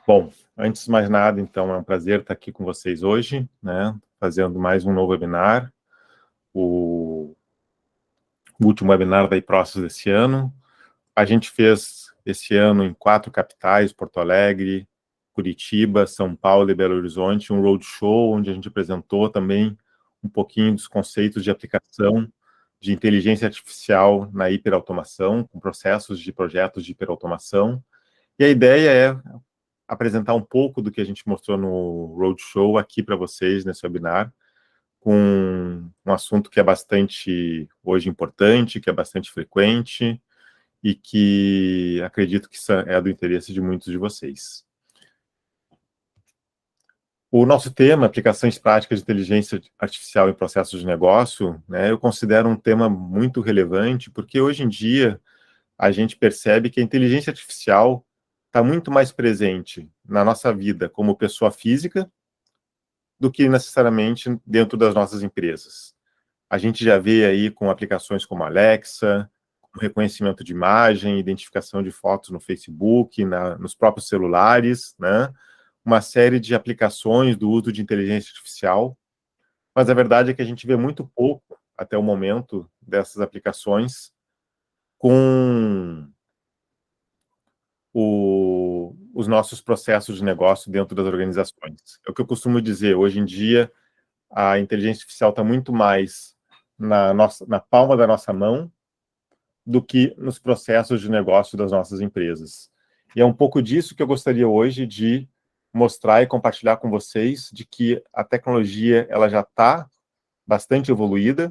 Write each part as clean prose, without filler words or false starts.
Bom, antes de mais nada, então, é um prazer estar aqui com vocês hoje, né, fazendo mais um novo webinar, o último webinar da iProcess desse ano. A gente fez esse ano em 4 capitais, Porto Alegre, Curitiba, São Paulo e Belo Horizonte, um roadshow onde a gente apresentou também um pouquinho dos conceitos de aplicação de inteligência artificial na hiperautomação, com processos de projetos de hiperautomação. E a ideia é apresentar um pouco do que a gente mostrou no roadshow aqui para vocês nesse webinar, com um assunto que é bastante, hoje, importante, que é bastante frequente e que acredito que é do interesse de muitos de vocês. O nosso tema, aplicações práticas de inteligência artificial em processos de negócio, né, eu considero um tema muito relevante, porque hoje em dia a gente percebe que a inteligência artificial está muito mais presente na nossa vida como pessoa física do que necessariamente dentro das nossas empresas. A gente já vê aí com aplicações como Alexa, com reconhecimento de imagem, identificação de fotos no Facebook, nos próprios celulares, né? Uma série de aplicações do uso de inteligência artificial, mas a verdade é que a gente vê muito pouco, até o momento, dessas aplicações com os nossos processos de negócio dentro das organizações. É o que eu costumo dizer, hoje em dia, a inteligência artificial está muito mais na palma da nossa mão do que nos processos de negócio das nossas empresas. E é um pouco disso que eu gostaria hoje de mostrar e compartilhar com vocês, de que a tecnologia ela já está bastante evoluída,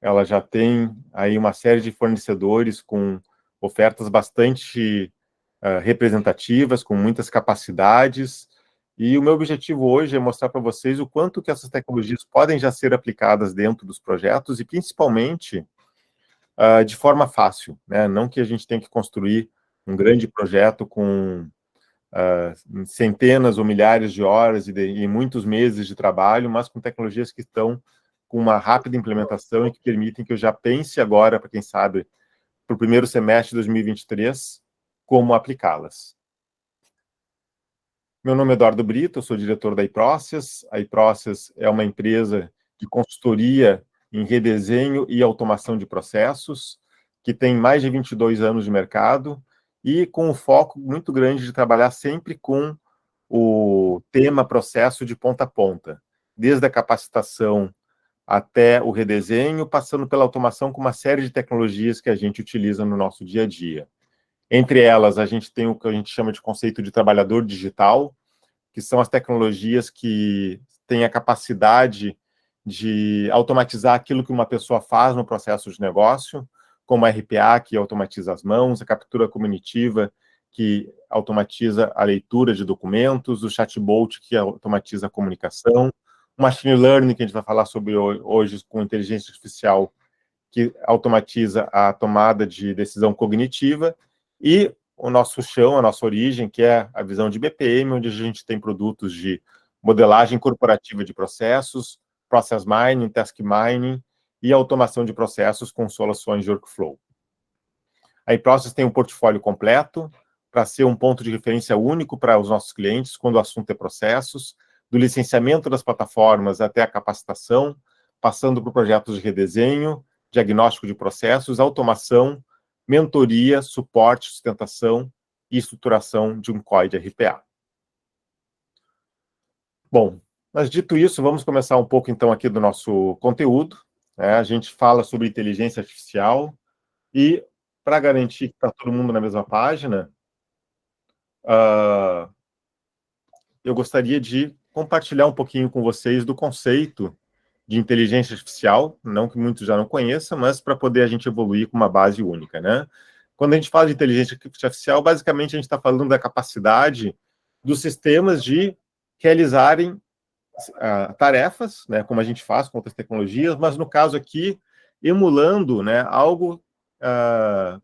ela já tem aí uma série de fornecedores com ofertas bastante representativas, com muitas capacidades, e o meu objetivo hoje é mostrar para vocês o quanto que essas tecnologias podem já ser aplicadas dentro dos projetos e, principalmente, de forma fácil, né? Não que a gente tenha que construir um grande projeto com centenas ou milhares de horas e muitos meses de trabalho, mas com tecnologias que estão com uma rápida implementação e que permitem que eu já pense agora, para quem sabe, para o primeiro semestre de 2023, como aplicá-las. Meu nome é Eduardo Brito, eu sou diretor da iProcess. A iProcess é uma empresa de consultoria em redesenho e automação de processos, que tem mais de 22 anos de mercado e com um foco muito grande de trabalhar sempre com o tema processo de ponta a ponta, desde a capacitação até o redesenho, passando pela automação com uma série de tecnologias que a gente utiliza no nosso dia a dia. Entre elas, a gente tem o que a gente chama de conceito de trabalhador digital, que são as tecnologias que têm a capacidade de automatizar aquilo que uma pessoa faz no processo de negócio, como a RPA, que automatiza as mãos, a captura cognitiva, que automatiza a leitura de documentos, o chatbot, que automatiza a comunicação, o machine learning, que a gente vai falar sobre hoje com inteligência artificial, que automatiza a tomada de decisão cognitiva, e o nosso chão, a nossa origem, que é a visão de BPM, onde a gente tem produtos de modelagem corporativa de processos, process mining, task mining e automação de processos com soluções de workflow. A iProcess tem um portfólio completo para ser um ponto de referência único para os nossos clientes quando o assunto é processos, do licenciamento das plataformas até a capacitação, passando por projetos de redesenho, diagnóstico de processos, automação, mentoria, suporte, sustentação e estruturação de um COI de RPA. Bom, mas dito isso, vamos começar um pouco então aqui do nosso conteúdo. A gente fala sobre inteligência artificial e, para garantir que está todo mundo na mesma página, eu gostaria de compartilhar um pouquinho com vocês do conceito de inteligência artificial, não que muitos já não conheçam, mas para poder a gente evoluir com uma base única, né? Quando a gente fala de inteligência artificial, basicamente a gente está falando da capacidade dos sistemas de realizarem tarefas, né, como a gente faz com outras tecnologias, mas no caso aqui, emulando, né, algo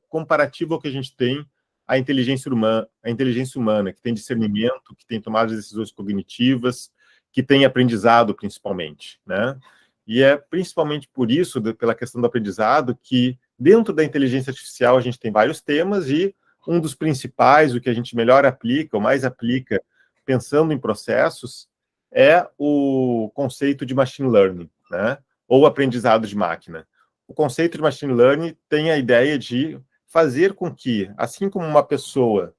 comparativo ao que a gente tem a inteligência humana, que tem discernimento, que tem tomada de decisões cognitivas, que tem aprendizado, principalmente, né? E é principalmente por isso, pela questão do aprendizado, que dentro da inteligência artificial a gente tem vários temas e um dos principais, o que a gente melhor aplica, ou mais aplica pensando em processos, é o conceito de machine learning, né? Ou aprendizado de máquina. O conceito de machine learning tem a ideia de fazer com que, assim como uma pessoa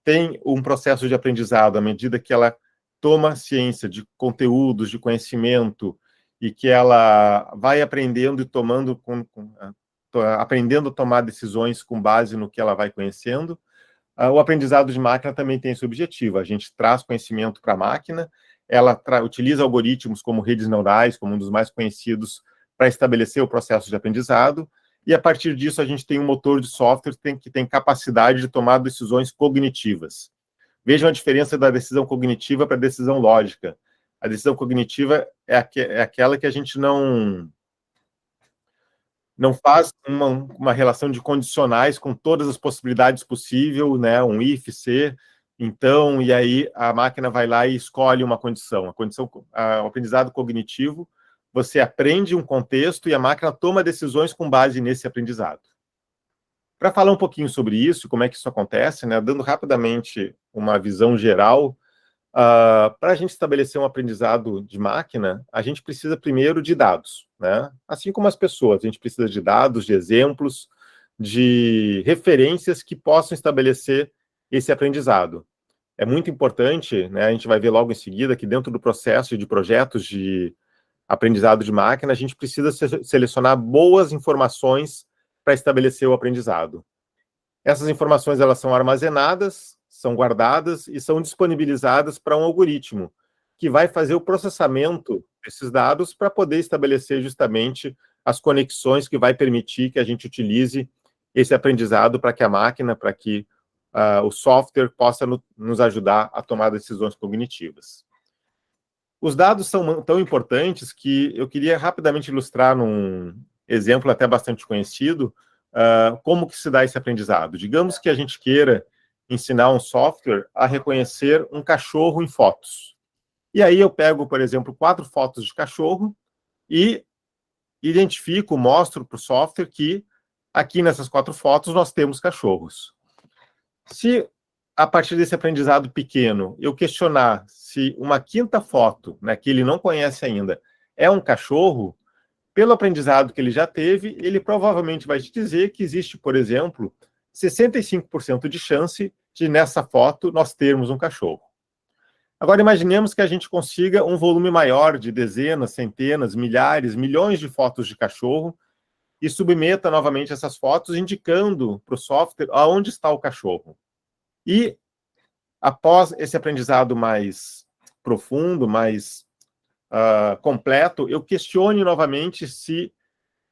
tem um processo de aprendizado à medida que ela toma ciência de conteúdos, de conhecimento, e que ela vai aprendendo e aprendendo a tomar decisões com base no que ela vai conhecendo, o aprendizado de máquina também tem esse objetivo. A gente traz conhecimento para a máquina, ela utiliza algoritmos como redes neurais, como um dos mais conhecidos, para estabelecer o processo de aprendizado, e a partir disso a gente tem um motor de software que tem capacidade de tomar decisões cognitivas. Vejam a diferença da decisão cognitiva para a decisão lógica. A decisão cognitiva é aquela que a gente não faz uma relação de condicionais com todas as possibilidades possíveis, né? Um if, se, então, e aí a máquina vai lá e escolhe uma condição. O aprendizado cognitivo, você aprende um contexto e a máquina toma decisões com base nesse aprendizado. Para falar um pouquinho sobre isso, como é que isso acontece, né? Dando rapidamente uma visão geral, para a gente estabelecer um aprendizado de máquina, a gente precisa primeiro de dados, né? Assim como as pessoas, a gente precisa de dados, de exemplos, de referências que possam estabelecer esse aprendizado. É muito importante, né? A gente vai ver logo em seguida que dentro do processo de projetos de aprendizado de máquina, a gente precisa selecionar boas informações para estabelecer o aprendizado. Essas informações elas são armazenadas, são guardadas e são disponibilizadas para um algoritmo que vai fazer o processamento desses dados para poder estabelecer justamente as conexões que vai permitir que a gente utilize esse aprendizado para que a máquina, para que o software possa nos ajudar a tomar decisões cognitivas. Os dados são tão importantes que eu queria rapidamente ilustrar num exemplo até bastante conhecido, como que se dá esse aprendizado. Digamos que a gente queira ensinar um software a reconhecer um cachorro em fotos. E aí eu pego, por exemplo, 4 fotos de cachorro e mostro para o software que aqui nessas 4 fotos nós temos cachorros. Se a partir desse aprendizado pequeno eu questionar se uma 5ª foto, né, que ele não conhece ainda, é um cachorro, pelo aprendizado que ele já teve, ele provavelmente vai te dizer que existe, por exemplo, 65% de chance de, nessa foto, nós termos um cachorro. Agora, imaginemos que a gente consiga um volume maior de dezenas, centenas, milhares, milhões de fotos de cachorro e submeta novamente essas fotos, indicando para o software aonde está o cachorro. E, após esse aprendizado mais profundo, mais completo, eu questione novamente se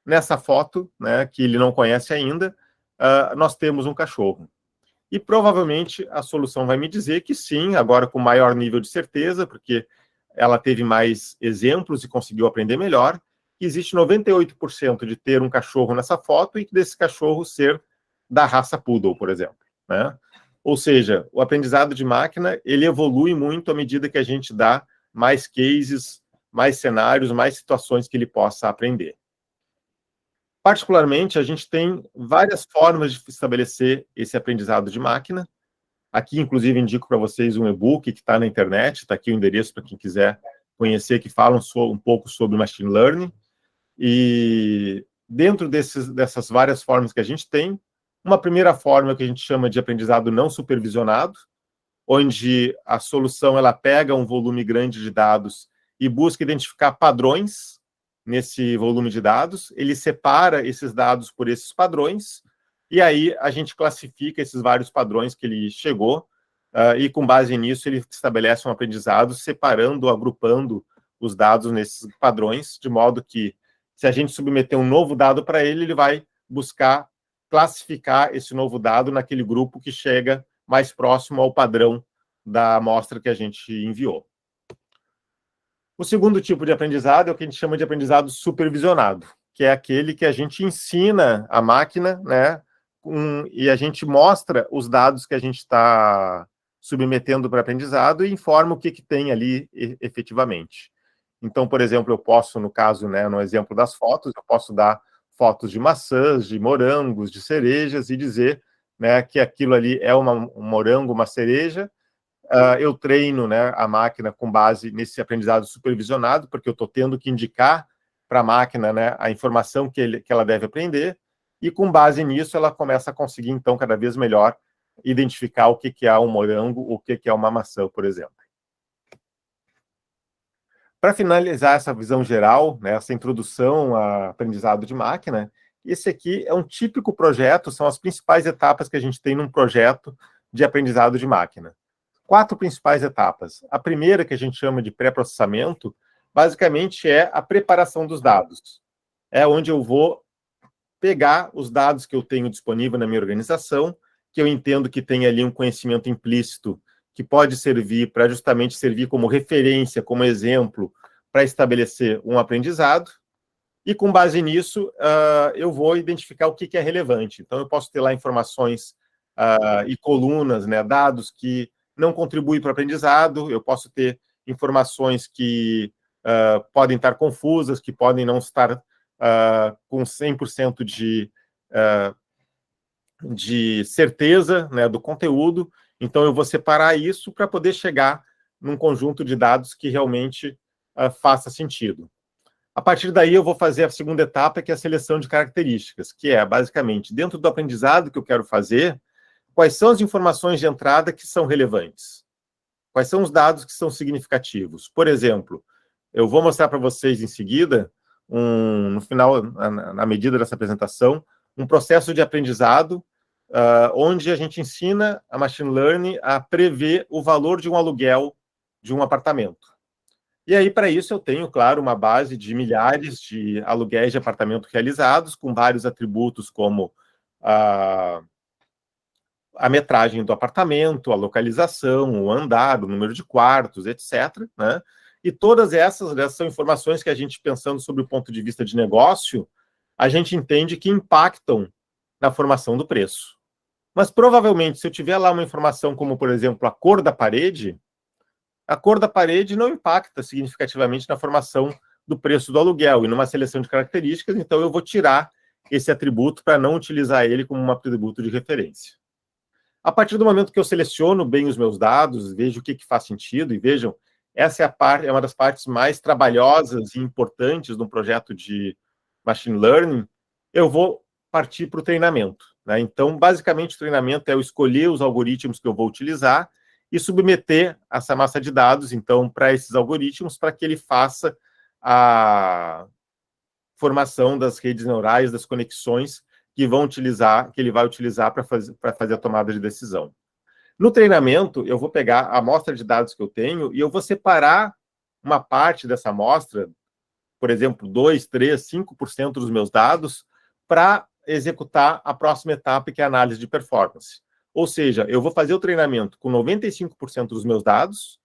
nessa foto, né, que ele não conhece ainda, nós temos um cachorro. E provavelmente a solução vai me dizer que sim, agora com maior nível de certeza, porque ela teve mais exemplos e conseguiu aprender melhor, que existe 98% de ter um cachorro nessa foto e que desse cachorro ser da raça Poodle, por exemplo, né? Ou seja, o aprendizado de máquina, ele evolui muito à medida que a gente dá mais cases, mais cenários, mais situações que ele possa aprender. Particularmente, a gente tem várias formas de estabelecer esse aprendizado de máquina. Aqui, inclusive, indico para vocês um e-book que está na internet, está aqui o endereço para quem quiser conhecer, que falam um pouco sobre machine learning. E dentro dessas várias formas que a gente tem, uma primeira forma que a gente chama de aprendizado não supervisionado, onde a solução ela pega um volume grande de dados e busca identificar padrões nesse volume de dados, ele separa esses dados por esses padrões, e aí a gente classifica esses vários padrões que ele chegou, e com base nisso ele estabelece um aprendizado separando, agrupando os dados nesses padrões, de modo que se a gente submeter um novo dado para ele, ele vai buscar classificar esse novo dado naquele grupo que chega mais próximo ao padrão da amostra que a gente enviou. O segundo tipo de aprendizado é o que a gente chama de aprendizado supervisionado, que é aquele que a gente ensina a máquina, né, e a gente mostra os dados que a gente está submetendo para aprendizado e informa o que tem ali efetivamente. Então, por exemplo, eu posso, no caso, né, no exemplo das fotos, eu posso dar fotos de maçãs, de morangos, de cerejas e dizer, né, que aquilo ali é um morango, uma cereja, eu treino, né, a máquina com base nesse aprendizado supervisionado, porque eu estou tendo que indicar para a máquina, né, a informação que ela deve aprender, e com base nisso ela começa a conseguir, então, cada vez melhor identificar o que é um morango, o que é uma maçã, por exemplo. Para finalizar essa visão geral, né, essa introdução a aprendizado de máquina, esse aqui é um típico projeto, são as principais etapas que a gente tem num projeto de aprendizado de máquina. 4 principais etapas. A primeira, que a gente chama de pré-processamento, basicamente é a preparação dos dados. É onde eu vou pegar os dados que eu tenho disponível na minha organização, que eu entendo que tem ali um conhecimento implícito que pode servir para justamente servir como referência, como exemplo, para estabelecer um aprendizado, e com base nisso, eu vou identificar o que é relevante. Então, eu posso ter lá informações e colunas, né, dados que não contribuem para o aprendizado, eu posso ter informações que podem estar confusas, que podem não estar com 100% de certeza, né, do conteúdo. Então, eu vou separar isso para poder chegar num conjunto de dados que realmente faça sentido. A partir daí, eu vou fazer a segunda etapa, que é a seleção de características, que é, basicamente, dentro do aprendizado que eu quero fazer, quais são as informações de entrada que são relevantes? Quais são os dados que são significativos? Por exemplo, eu vou mostrar para vocês em seguida, no final, na medida dessa apresentação, um processo de aprendizado onde a gente ensina a machine learning a prever o valor de um aluguel de um apartamento. E aí, para isso, eu tenho, claro, uma base de milhares de aluguéis de apartamento realizados, com vários atributos como a metragem do apartamento, a localização, o andar, o número de quartos, etc., né? E todas essas são informações que a gente, pensando sobre o ponto de vista de negócio, a gente entende que impactam na formação do preço. Mas, provavelmente, se eu tiver lá uma informação como, por exemplo, a cor da parede não impacta significativamente na formação do preço do aluguel e numa seleção de características, então eu vou tirar esse atributo para não utilizar ele como um atributo de referência. A partir do momento que eu seleciono bem os meus dados, vejo o que faz sentido, e vejam, essa é uma das partes mais trabalhosas e importantes de um projeto de machine learning, eu vou partir para o treinamento, né? Então, basicamente, o treinamento é eu escolher os algoritmos que eu vou utilizar e submeter essa massa de dados, então, para esses algoritmos, para que ele faça a formação das redes neurais, das conexões que ele vai utilizar para fazer a tomada de decisão. No treinamento, eu vou pegar a amostra de dados que eu tenho e eu vou separar uma parte dessa amostra, por exemplo, 2%, 3%, 5% dos meus dados, para executar a próxima etapa, que é a análise de performance. Ou seja, eu vou fazer o treinamento com 95% dos meus dados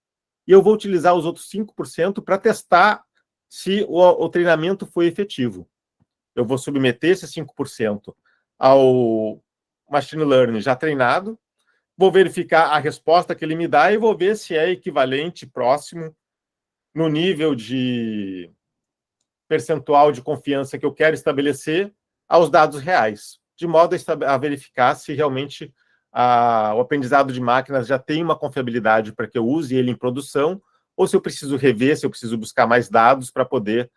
e eu vou utilizar os outros 5% para testar se o treinamento foi efetivo. Eu vou submeter esses 5% ao machine learning já treinado, vou verificar a resposta que ele me dá e vou ver se é equivalente, próximo, no nível de percentual de confiança que eu quero estabelecer aos dados reais, de modo a verificar se realmente o aprendizado de máquinas já tem uma confiabilidade para que eu use ele em produção, ou se eu preciso rever, se eu preciso buscar mais dados para poder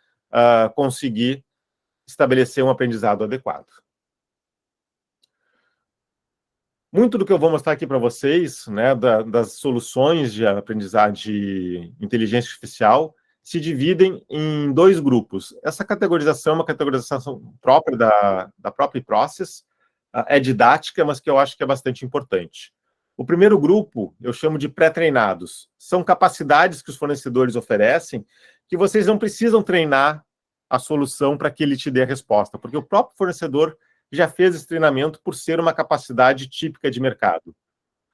conseguir estabelecer um aprendizado adequado. Muito do que eu vou mostrar aqui para vocês, né, das soluções de aprendizagem de inteligência artificial, se dividem em 2 grupos. Essa categorização é uma categorização própria da própria Process, é didática, mas que eu acho que é bastante importante. O primeiro grupo, eu chamo de pré-treinados. São capacidades que os fornecedores oferecem que vocês não precisam treinar a solução para que ele te dê a resposta, porque o próprio fornecedor já fez esse treinamento por ser uma capacidade típica de mercado.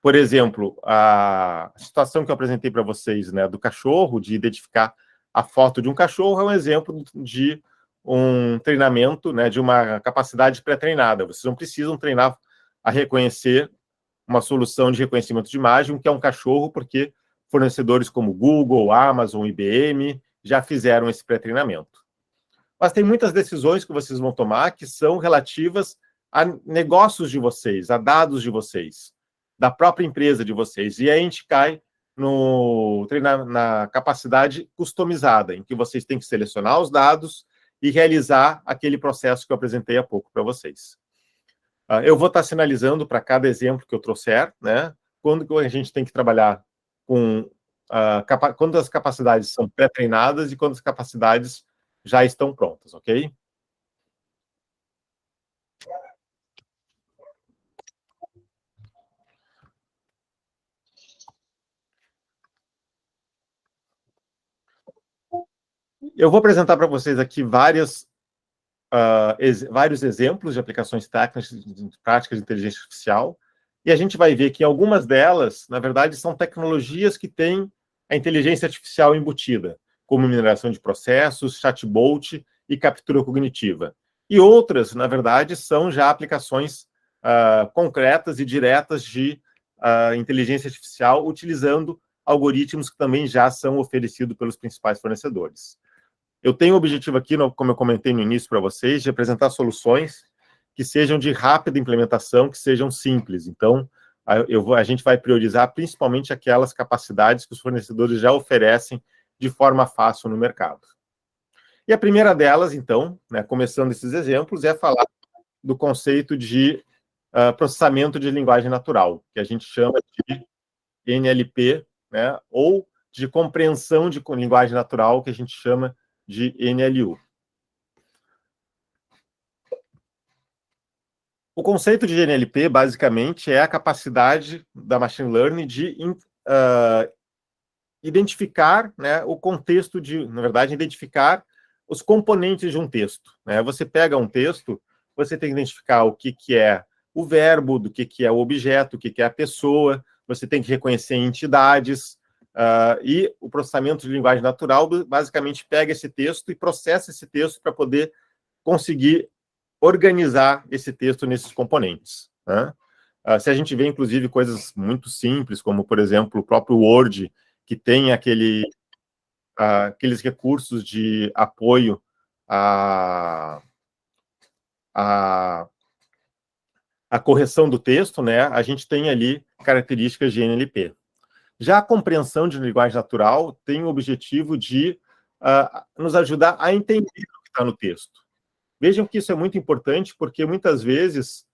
Por exemplo, a situação que eu apresentei para vocês, né, do cachorro, de identificar a foto de um cachorro, é um exemplo de um treinamento, né, de uma capacidade pré-treinada. Vocês não precisam treinar a reconhecer uma solução de reconhecimento de imagem, que é um cachorro, porque fornecedores como Google, Amazon, IBM já fizeram esse pré-treinamento. Mas tem muitas decisões que vocês vão tomar que são relativas a negócios de vocês, a dados de vocês, da própria empresa de vocês. E aí a gente cai na capacidade customizada, em que vocês têm que selecionar os dados e realizar aquele processo que eu apresentei há pouco para vocês. Eu vou estar sinalizando para cada exemplo que eu trouxer, né, quando a gente tem que trabalhar com quando as capacidades são pré-treinadas e quando as capacidades já estão prontas, ok? Eu vou apresentar para vocês aqui vários exemplos de aplicações técnicas de práticas de inteligência artificial, e a gente vai ver que algumas delas, na verdade, são tecnologias que têm a inteligência artificial embutida, como mineração de processos, chatbot e captura cognitiva. E outras, na verdade, são já aplicações concretas e diretas de inteligência artificial, utilizando algoritmos que também já são oferecidos pelos principais fornecedores. Eu tenho o objetivo aqui, como eu comentei no início para vocês, de apresentar soluções que sejam de rápida implementação, que sejam simples. Então, a gente vai priorizar principalmente aquelas capacidades que os fornecedores já oferecem de forma fácil no mercado. E a primeira delas, então, né, começando esses exemplos, é falar do conceito de processamento de linguagem natural, que a gente chama de NLP, né, ou de compreensão de linguagem natural, que a gente chama de NLU. O conceito de NLP, basicamente, é a capacidade da machine learning de identificar, né, o contexto na verdade, identificar os componentes de um texto, né? Você pega um texto, você tem que identificar o que é o verbo, do que é o objeto, o que é a pessoa, você tem que reconhecer entidades, e o processamento de linguagem natural basicamente pega esse texto e processa esse texto para poder conseguir organizar esse texto nesses componentes, né? Se a gente vê, inclusive, coisas muito simples, como, por exemplo, o próprio Word, que tem aqueles recursos de apoio à correção do texto, né? A gente tem ali características de NLP. Já a compreensão de linguagem natural tem o objetivo de nos ajudar a entender o que está no texto. Vejam que isso é muito importante, porque muitas vezes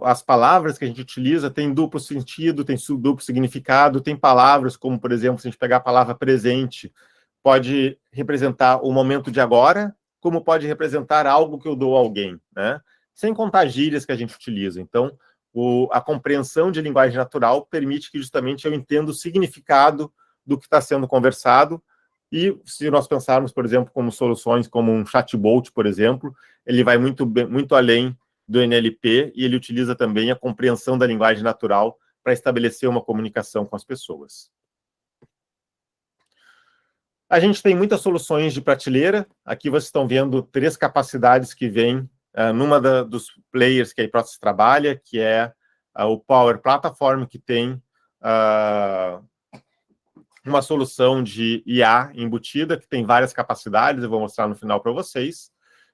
as palavras que a gente utiliza têm duplo sentido, têm duplo significado, tem palavras como, por exemplo, se a gente pegar a palavra presente, pode representar o momento de agora, como pode representar algo que eu dou a alguém, né? Sem contar gírias que a gente utiliza. Então, a compreensão de linguagem natural permite que justamente eu entenda o significado do que está sendo conversado. E se nós pensarmos, por exemplo, como soluções como um chatbot, por exemplo, ele vai muito além do NLP e ele utiliza também a compreensão da linguagem natural para estabelecer uma comunicação com as pessoas. A gente tem muitas soluções de prateleira. Aqui vocês estão vendo 3 capacidades que vêm numa dos players que a iProcess trabalha, que é o Power Platform, que tem uma solução de IA embutida, que tem várias capacidades, eu vou mostrar no final para vocês.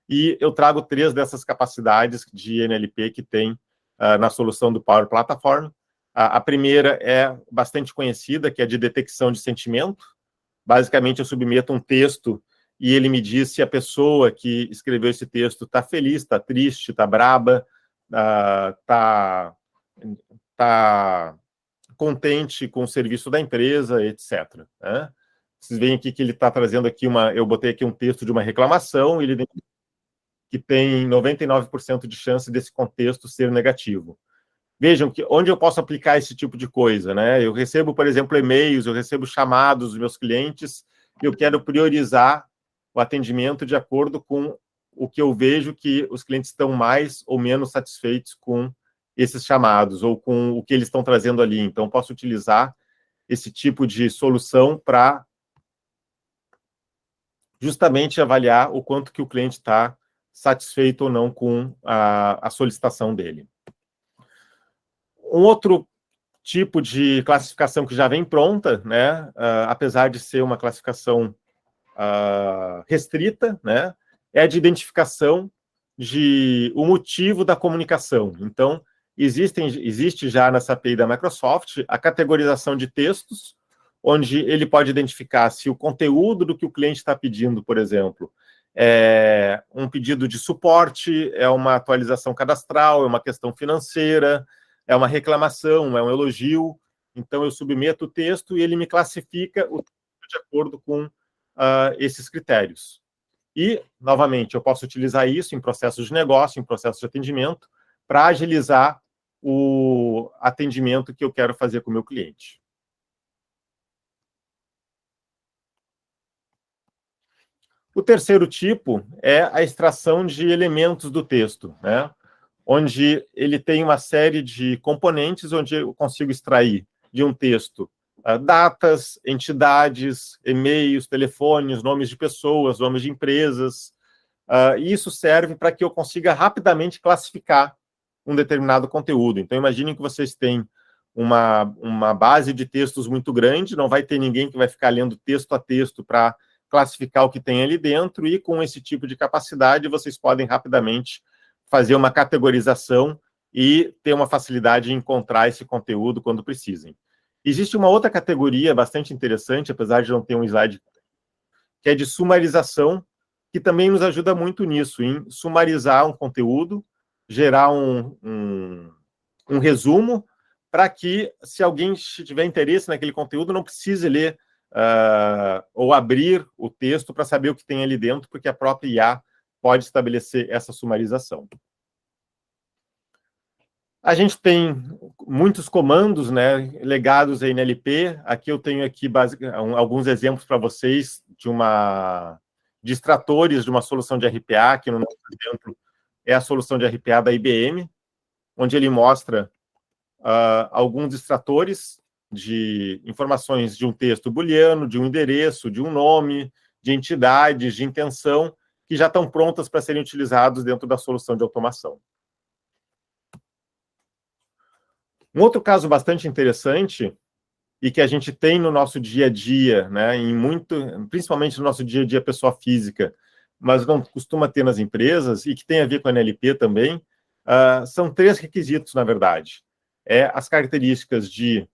E eu trago 3 dessas capacidades de NLP que tem na solução do Power Platform. A primeira é bastante conhecida, que é de detecção de sentimento. Basicamente, eu submeto um texto e ele me diz se a pessoa que escreveu esse texto está feliz, está triste, está braba, está contente com o serviço da empresa, etc. Né? Vocês veem aqui que ele está trazendo aqui eu botei aqui um texto de uma reclamação, ele que tem 99% de chance desse contexto ser negativo. Vejam que onde eu posso aplicar esse tipo de coisa, né? Eu recebo, por exemplo, e-mails, eu recebo chamados dos meus clientes, e eu quero priorizar o atendimento de acordo com o que eu vejo que os clientes estão mais ou menos satisfeitos com esses chamados, ou com o que eles estão trazendo ali. Então, posso utilizar esse tipo de solução para justamente avaliar o quanto que o cliente está satisfeito ou não com a solicitação dele. Um outro tipo de classificação que já vem pronta, né, apesar de ser uma classificação restrita, né, é a de identificação o motivo da comunicação. Então, existe já nessa API da Microsoft a categorização de textos, onde ele pode identificar se o conteúdo do que o cliente está pedindo, por exemplo, é um pedido de suporte, é uma atualização cadastral, é uma questão financeira, é uma reclamação, é um elogio. Então, eu submeto o texto e ele me classifica o texto de acordo com esses critérios. E, novamente, eu posso utilizar isso em processos de negócio, em processos de atendimento, para agilizar o atendimento que eu quero fazer com o meu cliente. O terceiro tipo é a extração de elementos do texto, né? Onde ele tem uma série de componentes onde eu consigo extrair de um texto datas, entidades, e-mails, telefones, nomes de pessoas, nomes de empresas. E isso serve para que eu consiga rapidamente classificar um determinado conteúdo. Então, imaginem que vocês têm uma base de textos muito grande, não vai ter ninguém que vai ficar lendo texto a texto para classificar o que tem ali dentro, e com esse tipo de capacidade, vocês podem rapidamente fazer uma categorização e ter uma facilidade em encontrar esse conteúdo quando precisem. Existe uma outra categoria bastante interessante, apesar de não ter um slide, que é de sumarização, que também nos ajuda muito nisso, em sumarizar um conteúdo, gerar um resumo, para que, se alguém tiver interesse naquele conteúdo, não precise ler ou abrir o texto para saber o que tem ali dentro, porque a própria IA pode estabelecer essa sumarização. A gente tem muitos comandos, né, legados a NLP. Aqui eu tenho alguns exemplos para vocês de extratores de uma solução de RPA, que no nosso exemplo é a solução de RPA da IBM, onde ele mostra alguns extratores de informações de um texto booleano, de um endereço, de um nome, de entidades, de intenção, que já estão prontas para serem utilizados dentro da solução de automação. Um outro caso bastante interessante, e que a gente tem no nosso dia a dia, né, principalmente no nosso dia a dia pessoa física, mas não costuma ter nas empresas, e que tem a ver com a NLP também, são 3 requisitos, na verdade. As características de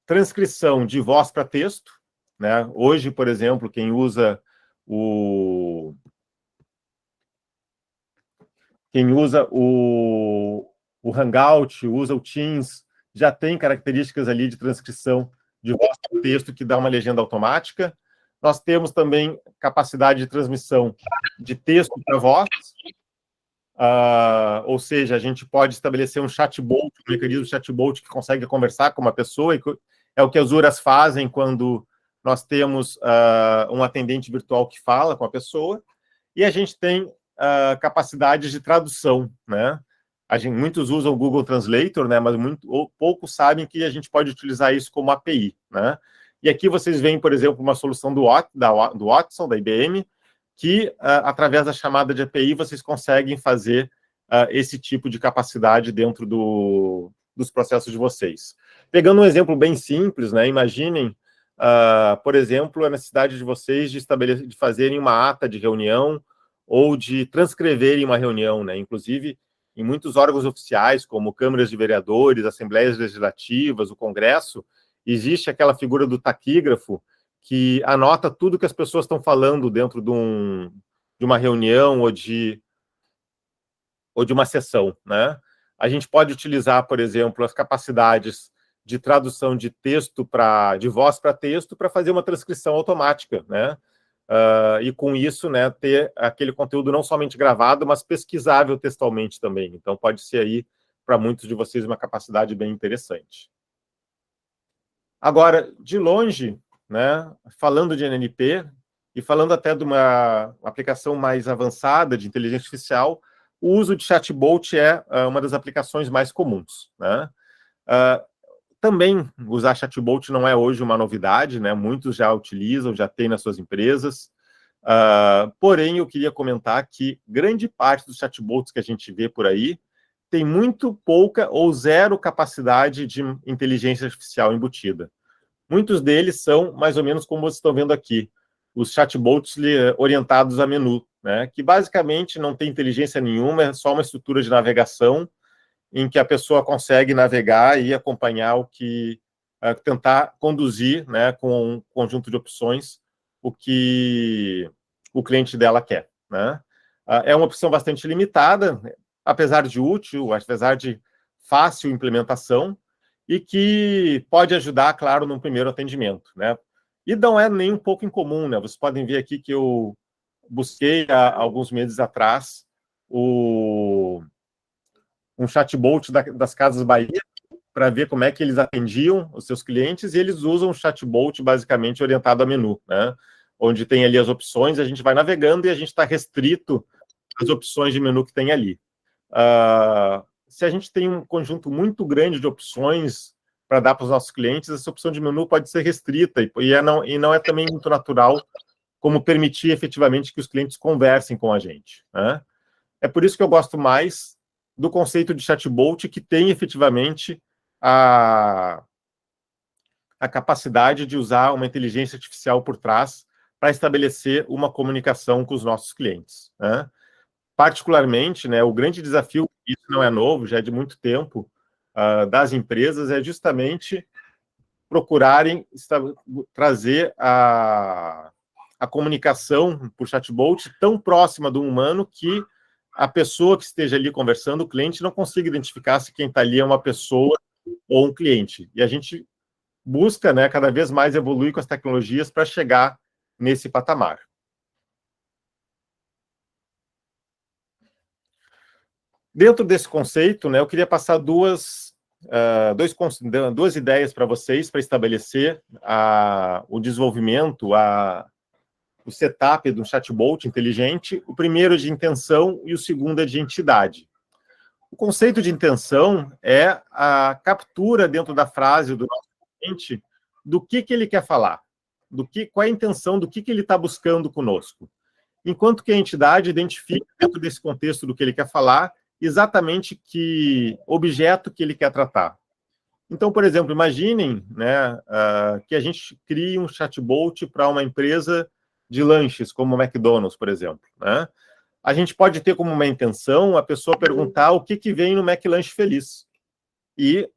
transcrição de voz para texto, né? Hoje, por exemplo, quem usa o Hangout, usa o Teams, já tem características ali de transcrição de voz para texto que dá uma legenda automática. Nós temos também capacidade de transmissão de texto para voz, ou seja, a gente pode estabelecer um chatbot, um mecanismo chatbot que consegue conversar com uma pessoa, e é o que as URAs fazem quando nós temos um atendente virtual que fala com a pessoa. E a gente tem capacidades de tradução, né? Muitos usam o Google Translator, né, mas poucos sabem que a gente pode utilizar isso como API, né? E aqui vocês veem, por exemplo, uma solução do Watson, da IBM, que, através da chamada de API, vocês conseguem fazer esse tipo de capacidade dentro dos processos de vocês. Pegando um exemplo bem simples, né, imaginem, por exemplo, a necessidade de vocês de fazerem uma ata de reunião ou de transcreverem uma reunião, né? Inclusive, em muitos órgãos oficiais, como câmaras de vereadores, assembleias legislativas, o Congresso, existe aquela figura do taquígrafo, que anota tudo que as pessoas estão falando dentro de uma reunião ou de uma sessão, né? A gente pode utilizar, por exemplo, as capacidades de tradução de texto de voz para texto para fazer uma transcrição automática, né? E com isso, né, ter aquele conteúdo não somente gravado, mas pesquisável textualmente também. Então, pode ser aí, para muitos de vocês, uma capacidade bem interessante. Agora, de longe, né, falando de NLP, e falando até de uma aplicação mais avançada de inteligência artificial, o uso de chatbot é uma das aplicações mais comuns, né? Também usar chatbot não é hoje uma novidade, né? Muitos já utilizam, já têm nas suas empresas. Porém, eu queria comentar que grande parte dos chatbots que a gente vê por aí tem muito pouca ou zero capacidade de inteligência artificial embutida. Muitos deles são mais ou menos como vocês estão vendo aqui, os chatbots orientados a menu, né, que basicamente não tem inteligência nenhuma, é só uma estrutura de navegação em que a pessoa consegue navegar e acompanhar o que, tentar conduzir, né, com um conjunto de opções, o que o cliente dela quer, né? É uma opção bastante limitada, apesar de útil, apesar de fácil implementação, e que pode ajudar, claro, no primeiro atendimento, né? E não é nem um pouco incomum, né? Vocês podem ver aqui que eu busquei há alguns meses atrás um chatbot das Casas Bahia para ver como é que eles atendiam os seus clientes, e eles usam um chatbot basicamente orientado a menu, né? Onde tem ali as opções, a gente vai navegando e a gente está restrito às opções de menu que tem ali. Se a gente tem um conjunto muito grande de opções para dar para os nossos clientes, essa opção de menu pode ser restrita, e não é também muito natural como permitir efetivamente que os clientes conversem com a gente, né? É por isso que eu gosto mais do conceito de chatbot, que tem efetivamente a capacidade de usar uma inteligência artificial por trás para estabelecer uma comunicação com os nossos clientes, né? Particularmente, né, o grande desafio, isso não é novo, já é de muito tempo, das empresas, é justamente procurarem trazer a comunicação por chatbot tão próxima do humano que a pessoa que esteja ali conversando, o cliente, não consiga identificar se quem está ali é uma pessoa ou um cliente. E a gente busca, né, cada vez mais evoluir com as tecnologias para chegar nesse patamar. Dentro desse conceito, né, eu queria passar duas ideias para vocês para estabelecer o desenvolvimento, o setup do chatbot inteligente. O primeiro é de intenção e o segundo é de entidade. O conceito de intenção é a captura dentro da frase do nosso cliente do que ele quer falar, qual é a intenção, do que ele está buscando conosco. Enquanto que a entidade identifica, dentro desse contexto do que ele quer falar, exatamente que objeto que ele quer tratar. Então, por exemplo, imaginem, né, que a gente crie um chatbot para uma empresa de lanches, como o McDonald's, por exemplo, né? A gente pode ter como uma intenção a pessoa perguntar o que vem no McLanche Feliz. E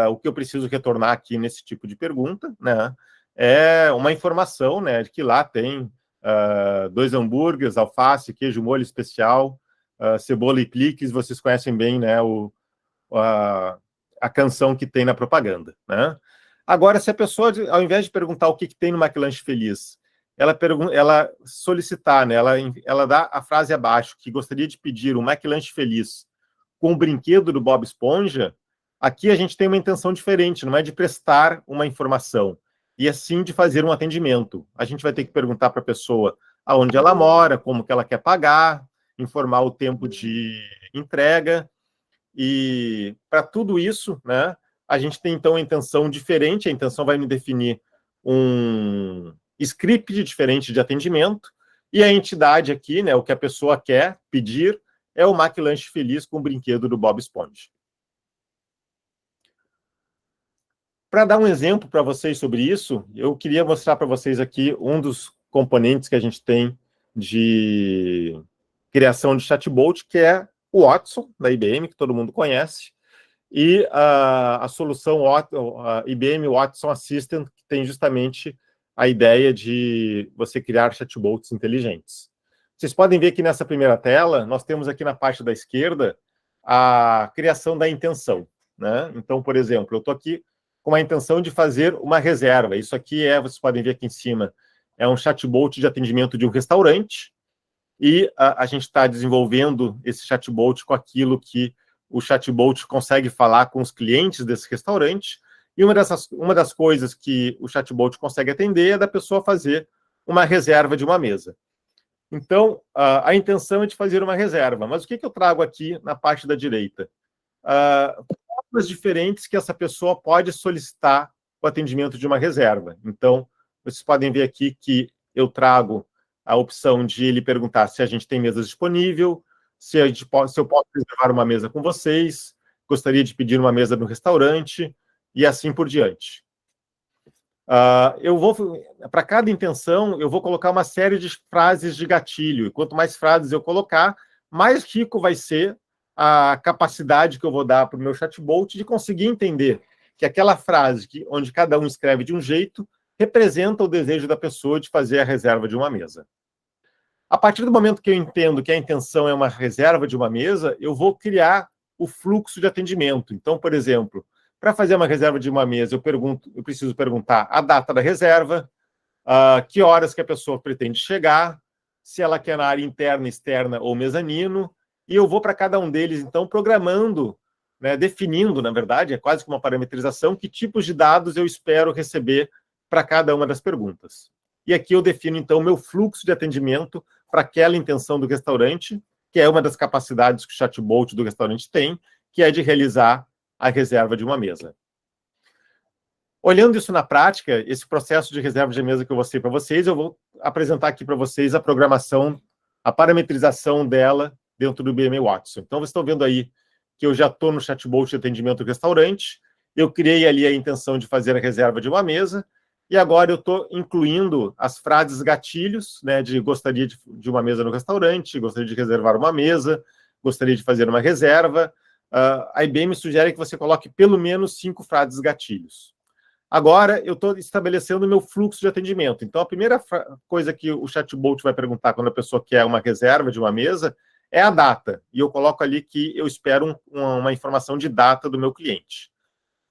o que eu preciso retornar aqui nesse tipo de pergunta, né, é uma informação, né, de que lá tem 2 hambúrgueres, alface, queijo molho especial, cebola e cliques. Vocês conhecem bem, né, a canção que tem na propaganda, né? Agora, se a pessoa, ao invés de perguntar o que tem no McLanche Feliz, ela solicitar, né, ela dá a frase abaixo, que gostaria de pedir um McLanche Feliz com o brinquedo do Bob Esponja, aqui a gente tem uma intenção diferente, não é de prestar uma informação, e sim de fazer um atendimento. A gente vai ter que perguntar para a pessoa aonde ela mora, como que ela quer pagar, informar o tempo de entrega, e para tudo isso, né, a gente tem então a intenção diferente, a intenção vai me definir um script diferente de atendimento, e a entidade aqui, né, o que a pessoa quer pedir, é o McLanche Feliz com o brinquedo do Bob Esponja. Para dar um exemplo para vocês sobre isso, eu queria mostrar para vocês aqui um dos componentes que a gente tem de criação de chatbot, que é o Watson, da IBM, que todo mundo conhece, e a solução a IBM Watson Assistant, que tem justamente a ideia de você criar chatbots inteligentes. Vocês podem ver que nessa primeira tela, nós temos aqui na parte da esquerda a criação da intenção, né? Então, por exemplo, eu estou aqui com a intenção de fazer uma reserva. Isso aqui vocês podem ver aqui em cima, é um chatbot de atendimento de um restaurante, e a gente está desenvolvendo esse chatbot com aquilo que o chatbot consegue falar com os clientes desse restaurante, e uma das coisas que o chatbot consegue atender é da pessoa fazer uma reserva de uma mesa. Então, a intenção é de fazer uma reserva, mas o que eu trago aqui na parte da direita? Formas diferentes que essa pessoa pode solicitar o atendimento de uma reserva. Então, vocês podem ver aqui que eu trago a opção de ele perguntar se a gente tem mesas disponível, se eu posso reservar uma mesa com vocês, gostaria de pedir uma mesa no restaurante, e assim por diante. Para cada intenção, eu vou colocar uma série de frases de gatilho. E quanto mais frases eu colocar, mais rico vai ser a capacidade que eu vou dar para o meu chatbot de conseguir entender que aquela frase onde cada um escreve de um jeito representa o desejo da pessoa de fazer a reserva de uma mesa. A partir do momento que eu entendo que a intenção é uma reserva de uma mesa, eu vou criar o fluxo de atendimento. Então, por exemplo, para fazer uma reserva de uma mesa, eu preciso perguntar a data da reserva, que horas que a pessoa pretende chegar, se ela quer na área interna, externa ou mezanino, e eu vou para cada um deles, então, programando, né, definindo, na verdade, é quase que uma parametrização, que tipos de dados eu espero receber para cada uma das perguntas. E aqui eu defino, então, o meu fluxo de atendimento para aquela intenção do restaurante, que é uma das capacidades que o chatbot do restaurante tem, que é de realizar a reserva de uma mesa. Olhando isso na prática, esse processo de reserva de mesa que eu mostrei para vocês, eu vou apresentar aqui para vocês a programação, a parametrização dela dentro do IBM Watson. Então, vocês estão vendo aí que eu já estou no chatbot de atendimento do restaurante, eu criei ali a intenção de fazer a reserva de uma mesa, e agora eu estou incluindo as frases gatilhos, né, de gostaria de uma mesa no restaurante, gostaria de reservar uma mesa, gostaria de fazer uma reserva. A IBM sugere que você coloque pelo menos 5 frases gatilhos. Agora, eu estou estabelecendo o meu fluxo de atendimento. Então, a primeira coisa que o chatbot vai perguntar quando a pessoa quer uma reserva de uma mesa é a data. E eu coloco ali que eu espero uma informação de data do meu cliente.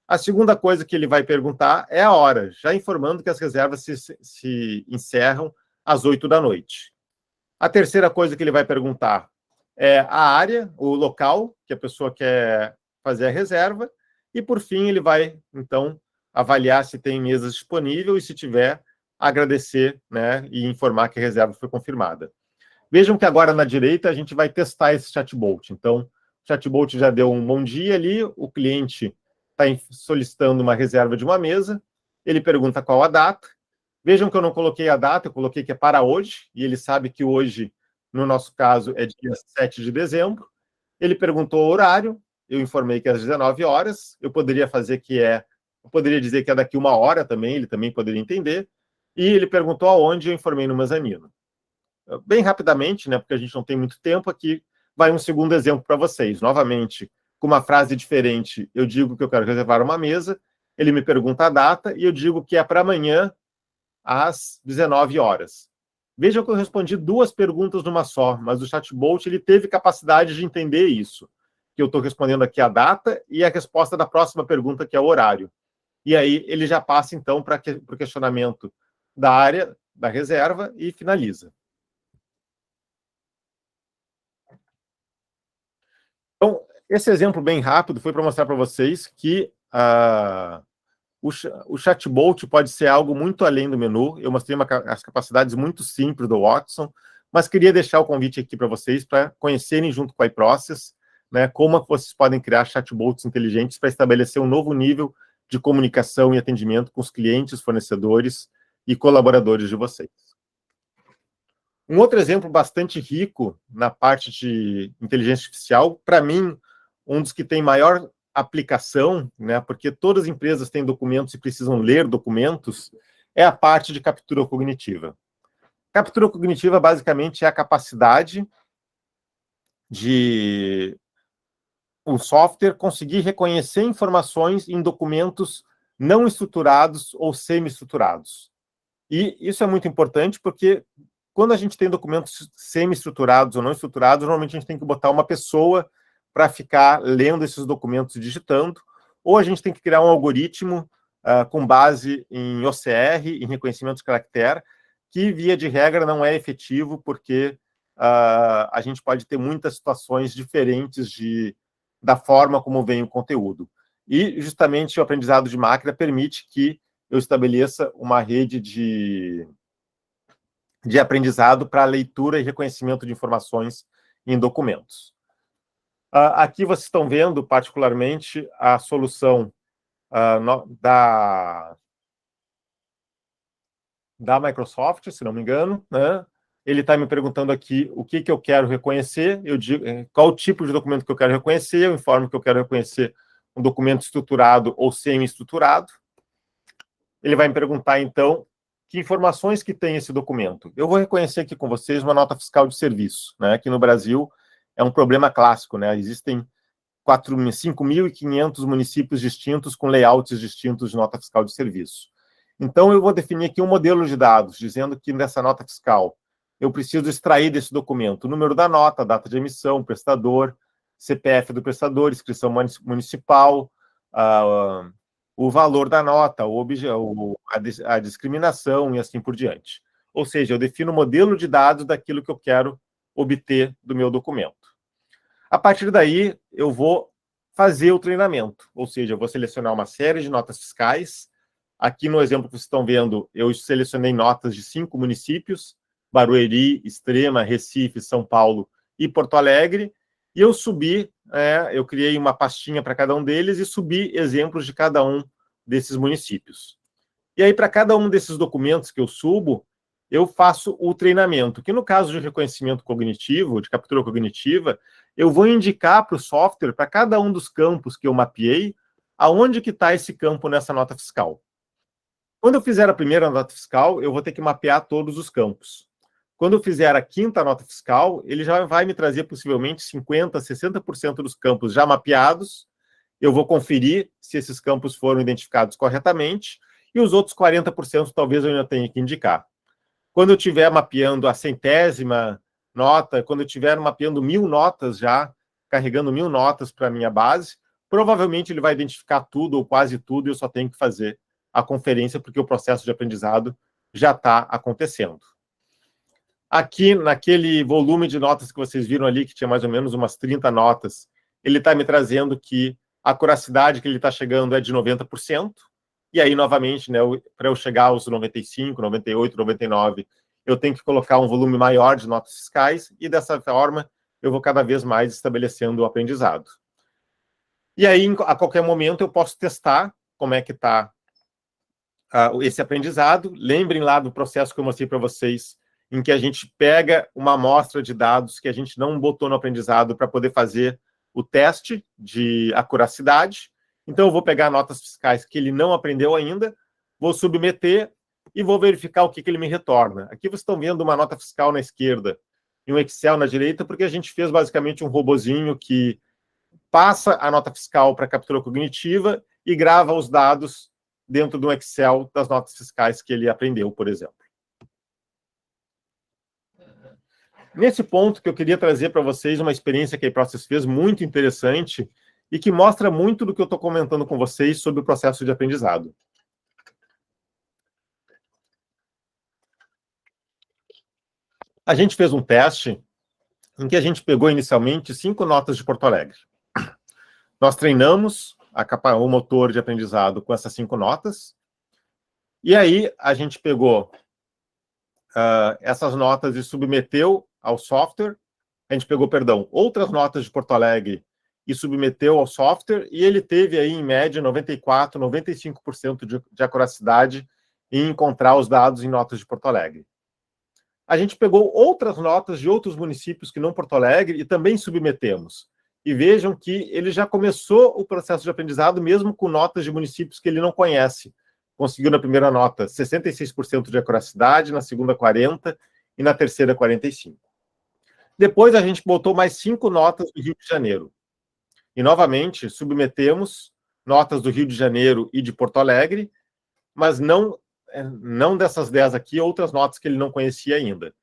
A segunda coisa que ele vai perguntar é a hora, já informando que as reservas se encerram às 8 da noite. A terceira coisa que ele vai perguntar é a área, o local que a pessoa quer fazer a reserva. E, por fim, ele vai, então, avaliar se tem mesas disponíveis e, se tiver, agradecer, né, e informar que a reserva foi confirmada. Vejam que agora, na direita, a gente vai testar esse chatbot. Então, o chatbot já deu um bom dia ali, o cliente está solicitando uma reserva de uma mesa, ele pergunta qual a data. Vejam que eu não coloquei a data, eu coloquei que é para hoje, e ele sabe que hoje, no nosso caso, é dia 7 de dezembro. Ele perguntou o horário, eu informei que é às 19 horas, eu poderia dizer que é daqui uma hora também, ele também poderia entender, e ele perguntou aonde, eu informei no mezanino. Bem rapidamente, né, porque a gente não tem muito tempo aqui, vai um segundo exemplo para vocês. Novamente, com uma frase diferente, eu digo que eu quero reservar uma mesa, ele me pergunta a data, e eu digo que é para amanhã, às 19 horas. Vejam que eu respondi 2 perguntas numa só, mas o chatbot ele teve capacidade de entender isso, que eu estou respondendo aqui a data e a resposta da próxima pergunta, que é o horário. E aí ele já passa, então, para o questionamento da área, da reserva, e finaliza. Então, esse exemplo bem rápido foi para mostrar para vocês que o chatbot pode ser algo muito além do menu. Eu mostrei as capacidades muito simples do Watson, mas queria deixar o convite aqui para vocês, para conhecerem junto com a iProcess, né, como vocês podem criar chatbots inteligentes para estabelecer um novo nível de comunicação e atendimento com os clientes, fornecedores e colaboradores de vocês. Um outro exemplo bastante rico na parte de inteligência artificial, para mim, um dos que tem maior aplicação, né, porque todas as empresas têm documentos e precisam ler documentos, é a parte de captura cognitiva. Captura cognitiva, basicamente, é a capacidade de um software conseguir reconhecer informações em documentos não estruturados ou semi-estruturados. E isso é muito importante porque quando a gente tem documentos semi-estruturados ou não estruturados, normalmente a gente tem que botar uma pessoa para ficar lendo esses documentos e digitando, ou a gente tem que criar um algoritmo com base em OCR, em reconhecimento de caractere, que, via de regra, não é efetivo, porque a gente pode ter muitas situações diferentes da forma como vem o conteúdo. E, justamente, o aprendizado de máquina permite que eu estabeleça uma rede de aprendizado para leitura e reconhecimento de informações em documentos. Aqui vocês estão vendo, particularmente, a solução da Microsoft, se não me engano, né? Ele está me perguntando aqui o que eu quero reconhecer, eu digo qual o tipo de documento que eu quero reconhecer, eu informo que eu quero reconhecer um documento estruturado ou semi-estruturado. ele vai me perguntar, então, que informações que tem esse documento. Eu vou reconhecer aqui com vocês uma nota fiscal de serviço, né? Aqui no Brasil é um problema clássico, né? Existem 5.500 municípios distintos com layouts distintos de nota fiscal de serviço. Então, eu vou definir aqui um modelo de dados, dizendo que nessa nota fiscal eu preciso extrair desse documento o número da nota, a data de emissão, prestador, CPF do prestador, inscrição municipal, o valor da nota, a discriminação e assim por diante. Ou seja, eu defino o modelo de dados daquilo que eu quero obter do meu documento. A partir daí, eu vou fazer o treinamento, ou seja, eu vou selecionar uma série de notas fiscais. Aqui no exemplo que vocês estão vendo, eu selecionei notas de 5 municípios, Barueri, Extrema, Recife, São Paulo e Porto Alegre, e eu subi, eu criei uma pastinha para cada um deles e subi exemplos de cada um desses municípios. E aí, para cada um desses documentos que eu subo, eu faço o treinamento, que no caso de reconhecimento cognitivo, de captura cognitiva, eu vou indicar para o software, para cada um dos campos que eu mapeei, aonde que está esse campo nessa nota fiscal. Quando eu fizer a primeira nota fiscal, eu vou ter que mapear todos os campos. Quando eu fizer a quinta nota fiscal, ele já vai me trazer possivelmente 50%, 60% dos campos já mapeados. Eu vou conferir se esses campos foram identificados corretamente, e os outros 40% talvez eu ainda tenha que indicar. Quando eu estiver mapeando a 100ª nota, quando eu estiver mapeando 1.000 notas já, carregando 1.000 notas para a minha base, provavelmente ele vai identificar tudo ou quase tudo e eu só tenho que fazer a conferência porque o processo de aprendizado já está acontecendo. Aqui, naquele volume de notas que vocês viram ali, que tinha mais ou menos umas 30 notas, ele está me trazendo que a acuracidade que ele está chegando é de 90%, e aí, novamente, né, para eu chegar aos 95, 98, 99, eu tenho que colocar um volume maior de notas fiscais, e dessa forma eu vou cada vez mais estabelecendo o aprendizado. E aí, a qualquer momento, eu posso testar como é que está esse aprendizado. Lembrem lá do processo que eu mostrei para vocês, em que a gente pega uma amostra de dados que a gente não botou no aprendizado para poder fazer o teste de acuracidade. Então, eu vou pegar notas fiscais que ele não aprendeu ainda, vou submeter e vou verificar o que ele me retorna. Aqui vocês estão vendo uma nota fiscal na esquerda e um Excel na direita, porque a gente fez basicamente um robozinho que passa a nota fiscal para a captura cognitiva e grava os dados dentro do Excel das notas fiscais que ele aprendeu, por exemplo. Nesse ponto que eu queria trazer para vocês uma experiência que a iProcess fez muito interessante e que mostra muito do que eu estou comentando com vocês sobre o processo de aprendizado. A gente fez um teste em que a gente pegou inicialmente 5 notas de Porto Alegre. Nós treinamos o motor de aprendizado com essas 5 notas, e aí a gente pegou essas notas e submeteu ao software. A gente pegou, outras notas de Porto Alegre e submeteu ao software, e ele teve aí, em média, 94%, 95% de acuracidade em encontrar os dados em notas de Porto Alegre. A gente pegou outras notas de outros municípios que não Porto Alegre e também submetemos. E vejam que ele já começou o processo de aprendizado mesmo com notas de municípios que ele não conhece. Conseguiu na primeira nota 66% de acuracidade, na segunda 40% e na terceira 45%. Depois a gente botou mais 5 notas do Rio de Janeiro. E, novamente, submetemos notas do Rio de Janeiro e de Porto Alegre, mas não dessas 10 aqui, outras notas que ele não conhecia ainda.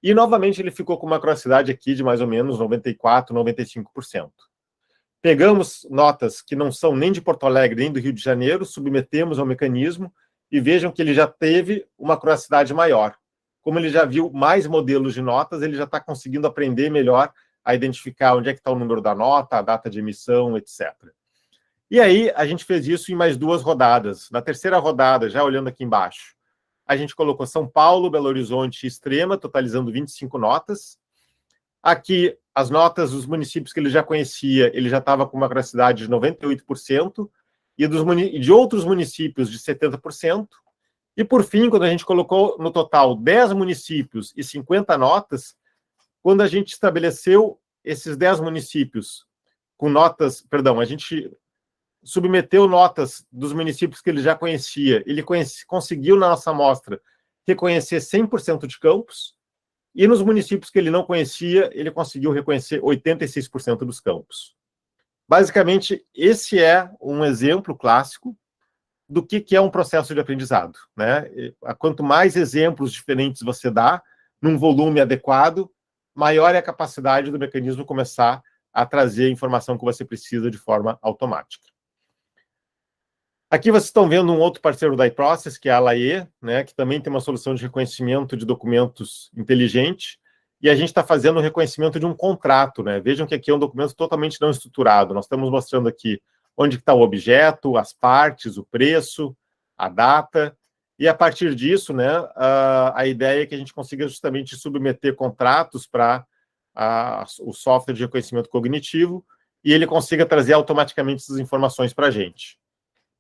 E, novamente, ele ficou com uma acuracidade aqui de mais ou menos 94%, 95%. Pegamos notas que não são nem de Porto Alegre, nem do Rio de Janeiro, submetemos ao mecanismo e vejam que ele já teve uma acuracidade maior. Como ele já viu mais modelos de notas, ele já está conseguindo aprender melhor a identificar onde é que está o número da nota, a data de emissão, etc. E aí, a gente fez isso em mais 2 rodadas. Na terceira rodada, já olhando aqui embaixo, a gente colocou São Paulo, Belo Horizonte e Extrema, totalizando 25 notas. Aqui, as notas dos municípios que ele já conhecia, ele já estava com uma acuracidade de 98%, e de outros municípios de 70%. E, por fim, quando a gente colocou no total 10 municípios e 50 notas, quando a gente estabeleceu esses 10 municípios com notas, a gente submeteu notas dos municípios que ele já conhecia, ele conseguiu, na nossa amostra, reconhecer 100% de campos, e nos municípios que ele não conhecia, ele conseguiu reconhecer 86% dos campos. Basicamente, esse é um exemplo clássico do que é um processo de aprendizado, né? Quanto mais exemplos diferentes você dá, num volume adequado, maior é a capacidade do mecanismo começar a trazer a informação que você precisa de forma automática. Aqui vocês estão vendo um outro parceiro da iProcess, que é a Laie, né, que também tem uma solução de reconhecimento de documentos inteligente, e a gente está fazendo o reconhecimento de um contrato, né? Vejam que aqui é um documento totalmente não estruturado. Nós estamos mostrando aqui onde está o objeto, as partes, o preço, a data, e a partir disso, né, a ideia é que a gente consiga justamente submeter contratos para o software de reconhecimento cognitivo e ele consiga trazer automaticamente essas informações para a gente.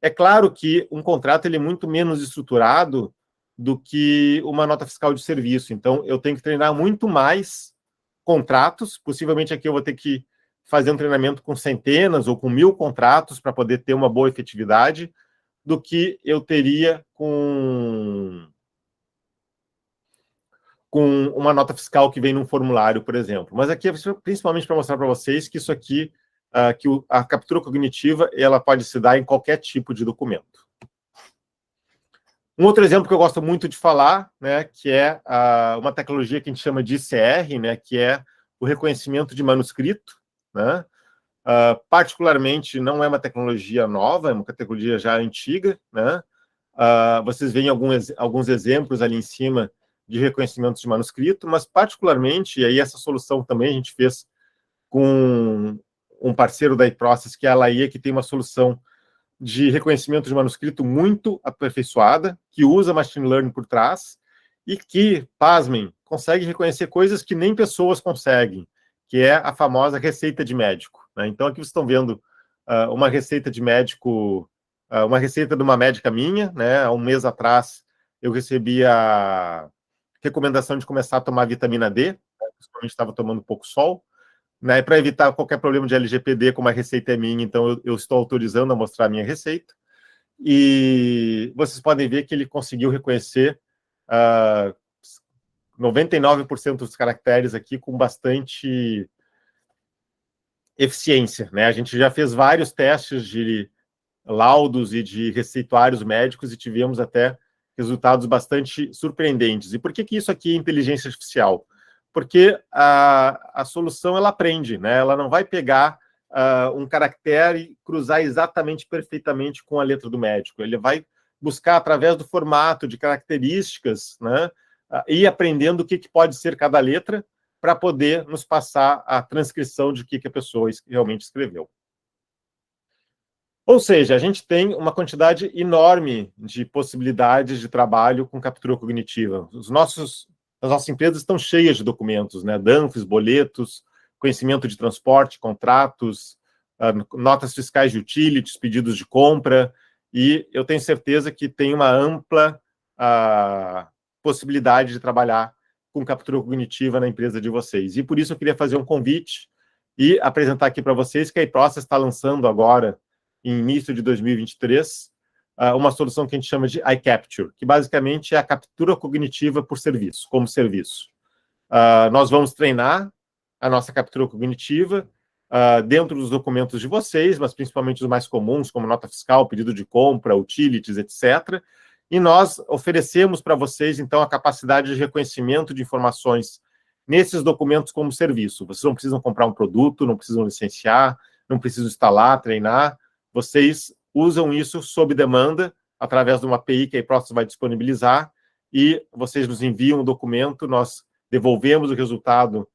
É claro que um contrato ele é muito menos estruturado do que uma nota fiscal de serviço. Então, eu tenho que treinar muito mais contratos. Possivelmente aqui eu vou ter que fazer um treinamento com centenas ou com 1000 contratos para poder ter uma boa efetividade do que eu teria com uma nota fiscal que vem num formulário, por exemplo. Mas aqui é principalmente para mostrar para vocês que isso aqui, a captura cognitiva, ela pode se dar em qualquer tipo de documento. Um outro exemplo que eu gosto muito de falar, né, que é uma tecnologia que a gente chama de ICR, né, que é o reconhecimento de manuscrito, né? Particularmente, não é uma tecnologia nova, é uma tecnologia já antiga, né? Vocês veem alguns exemplos ali em cima de reconhecimento de manuscrito, mas particularmente, e aí essa solução também a gente fez com um parceiro da iProcess, que é a Laie, que tem uma solução de reconhecimento de manuscrito muito aperfeiçoada, que usa machine learning por trás, e que, pasmem, consegue reconhecer coisas que nem pessoas conseguem, que é a famosa receita de médico, né? Então, aqui vocês estão vendo uma receita de médico, uma receita de uma médica minha, né? Há um mês atrás, eu recebi a recomendação de começar a tomar vitamina D, né? Principalmente estava tomando pouco sol, né, para evitar qualquer problema de LGPD, como a receita é minha, então eu estou autorizando a mostrar a minha receita. E vocês podem ver que ele conseguiu reconhecer 99% dos caracteres aqui com bastante eficiência, né? A gente já fez vários testes de laudos e de receituários médicos e tivemos até resultados bastante surpreendentes. E por que isso aqui é inteligência artificial? Porque a solução ela aprende, né? Ela não vai pegar um caractere e cruzar exatamente, perfeitamente com a letra do médico. Ele vai buscar através do formato, de características, né? E aprendendo o que pode ser cada letra para poder nos passar a transcrição de que a pessoa realmente escreveu. Ou seja, a gente tem uma quantidade enorme de possibilidades de trabalho com captura cognitiva. As nossas empresas estão cheias de documentos, né? DANFs, boletos, conhecimento de transporte, contratos, notas fiscais de utilities, pedidos de compra, e eu tenho certeza que tem uma ampla possibilidade de trabalhar com captura cognitiva na empresa de vocês. E por isso eu queria fazer um convite e apresentar aqui para vocês que a iProcess está lançando agora, em início de 2023, uma solução que a gente chama de iCapture, que basicamente é a captura cognitiva por serviço, como serviço. Nós vamos treinar a nossa captura cognitiva dentro dos documentos de vocês, mas principalmente os mais comuns, como nota fiscal, pedido de compra, utilities, etc. E nós oferecemos para vocês, então, a capacidade de reconhecimento de informações nesses documentos como serviço. Vocês não precisam comprar um produto, não precisam licenciar, não precisam instalar, treinar. Vocês usam isso sob demanda, através de uma API que a iProcess vai disponibilizar, e vocês nos enviam um documento, nós devolvemos o resultado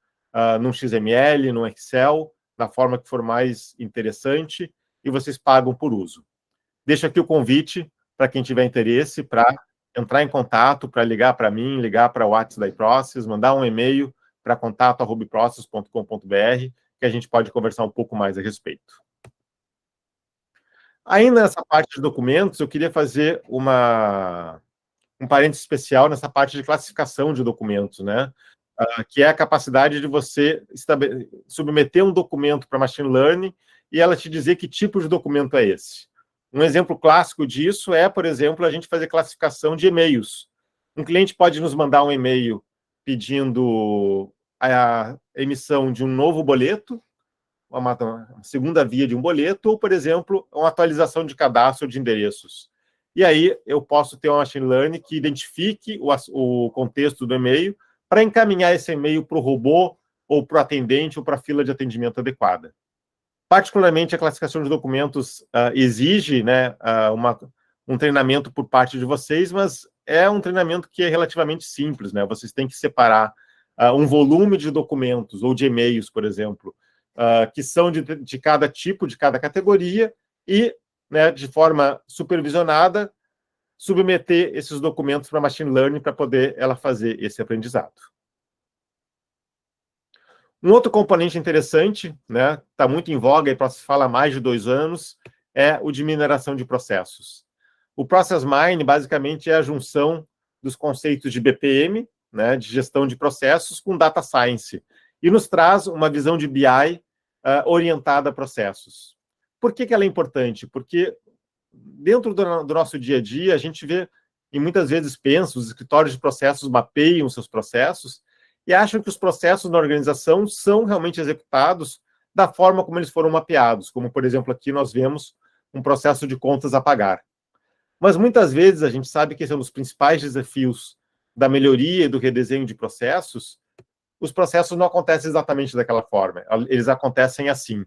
num XML, num Excel, da forma que for mais interessante, e vocês pagam por uso. Deixo aqui o convite para quem tiver interesse, para entrar em contato, para ligar para mim, ligar para o WhatsApp da iProcess, mandar um e-mail para contato@iprocess.com.br, que a gente pode conversar um pouco mais a respeito. Ainda nessa parte de documentos, eu queria fazer um parênteses especial nessa parte de classificação de documentos, né? Que é a capacidade de você submeter um documento para machine learning e ela te dizer que tipo de documento é esse. Um exemplo clássico disso é, por exemplo, a gente fazer classificação de e-mails. Um cliente pode nos mandar um e-mail pedindo a emissão de um novo boleto, uma segunda via de um boleto, ou, por exemplo, uma atualização de cadastro de endereços. E aí eu posso ter uma machine learning que identifique o contexto do e-mail para encaminhar esse e-mail para o robô, ou para o atendente, ou para a fila de atendimento adequada. Particularmente, a classificação de documentos exige, né, um treinamento por parte de vocês, mas é um treinamento que é relativamente simples, né? Vocês têm que separar um volume de documentos, ou de e-mails, por exemplo, que são de cada tipo, de cada categoria, e, né, de forma supervisionada, submeter esses documentos para a machine learning para poder ela fazer esse aprendizado. Um outro componente interessante, né, está muito em voga, e se fala há mais de 2 anos, é o de mineração de processos. O Process Mining, basicamente, é a junção dos conceitos de BPM, né, de gestão de processos, com Data Science, e nos traz uma visão de BI orientada a processos. Por que ela é importante? Porque dentro do nosso dia a dia, a gente vê, e muitas vezes pensa, os escritórios de processos mapeiam os seus processos, e acham que os processos na organização são realmente executados da forma como eles foram mapeados, como, por exemplo, aqui nós vemos um processo de contas a pagar. Mas muitas vezes a gente sabe que esse é um dos principais desafios da melhoria e do redesenho de processos. Os processos não acontecem exatamente daquela forma, eles acontecem assim,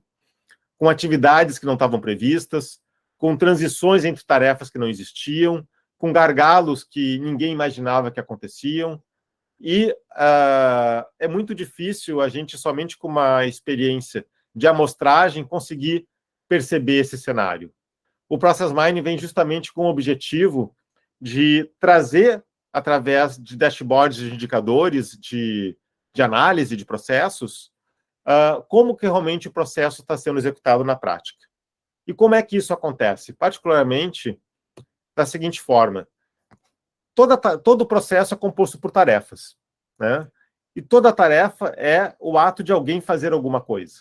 com atividades que não estavam previstas, com transições entre tarefas que não existiam, com gargalos que ninguém imaginava que aconteciam. E é muito difícil a gente, somente com uma experiência de amostragem, conseguir perceber esse cenário. O Process Mining vem justamente com o objetivo de trazer, através de dashboards de indicadores de análise de processos, como que realmente o processo está sendo executado na prática. E como é que isso acontece? Particularmente da seguinte forma: todo o processo é composto por tarefas, né? E toda tarefa é o ato de alguém fazer alguma coisa.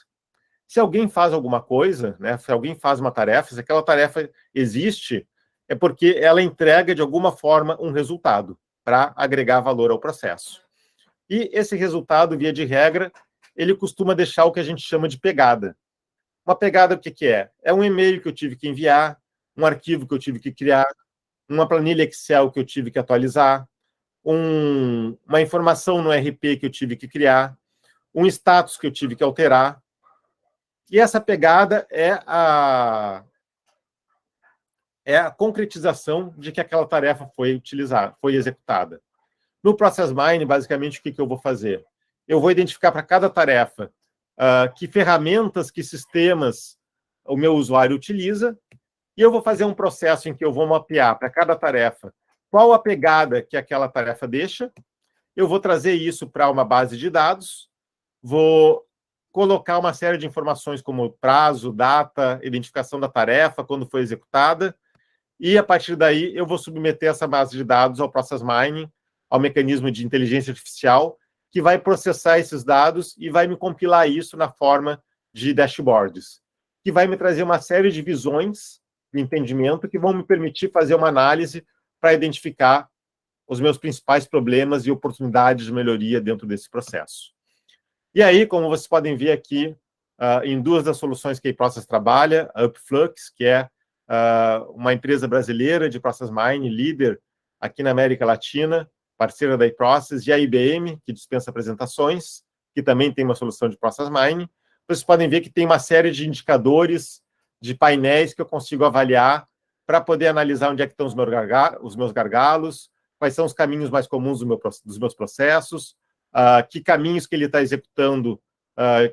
Se alguém faz alguma coisa, né, se alguém faz uma tarefa, se aquela tarefa existe, é porque ela entrega, de alguma forma, um resultado para agregar valor ao processo. E esse resultado, via de regra, ele costuma deixar o que a gente chama de pegada. Uma pegada, o que é? É um e-mail que eu tive que enviar, um arquivo que eu tive que criar, uma planilha Excel que eu tive que atualizar, uma informação no RP que eu tive que criar, um status que eu tive que alterar. E essa pegada é a concretização de que aquela tarefa foi executada. No Process Mining, basicamente, o que eu vou fazer? Eu vou identificar para cada tarefa que ferramentas, que sistemas o meu usuário utiliza, e eu vou fazer um processo em que eu vou mapear para cada tarefa qual a pegada que aquela tarefa deixa, eu vou trazer isso para uma base de dados, vou colocar uma série de informações como prazo, data, identificação da tarefa, quando foi executada, e a partir daí eu vou submeter essa base de dados ao Process Mining, ao mecanismo de inteligência artificial, que vai processar esses dados e vai me compilar isso na forma de dashboards, que vai me trazer uma série de visões de entendimento que vão me permitir fazer uma análise para identificar os meus principais problemas e oportunidades de melhoria dentro desse processo. E aí, como vocês podem ver aqui, em 2 das soluções que a iProcess trabalha, a Upflux, que é uma empresa brasileira de Process Mining, líder aqui na América Latina, parceira da iProcess, e a IBM, que dispensa apresentações, que também tem uma solução de Process Mining. Vocês podem ver que tem uma série de indicadores, de painéis que eu consigo avaliar para poder analisar onde é que estão os meus gargalos, quais são os caminhos mais comuns dos meus processos, que caminhos que ele está executando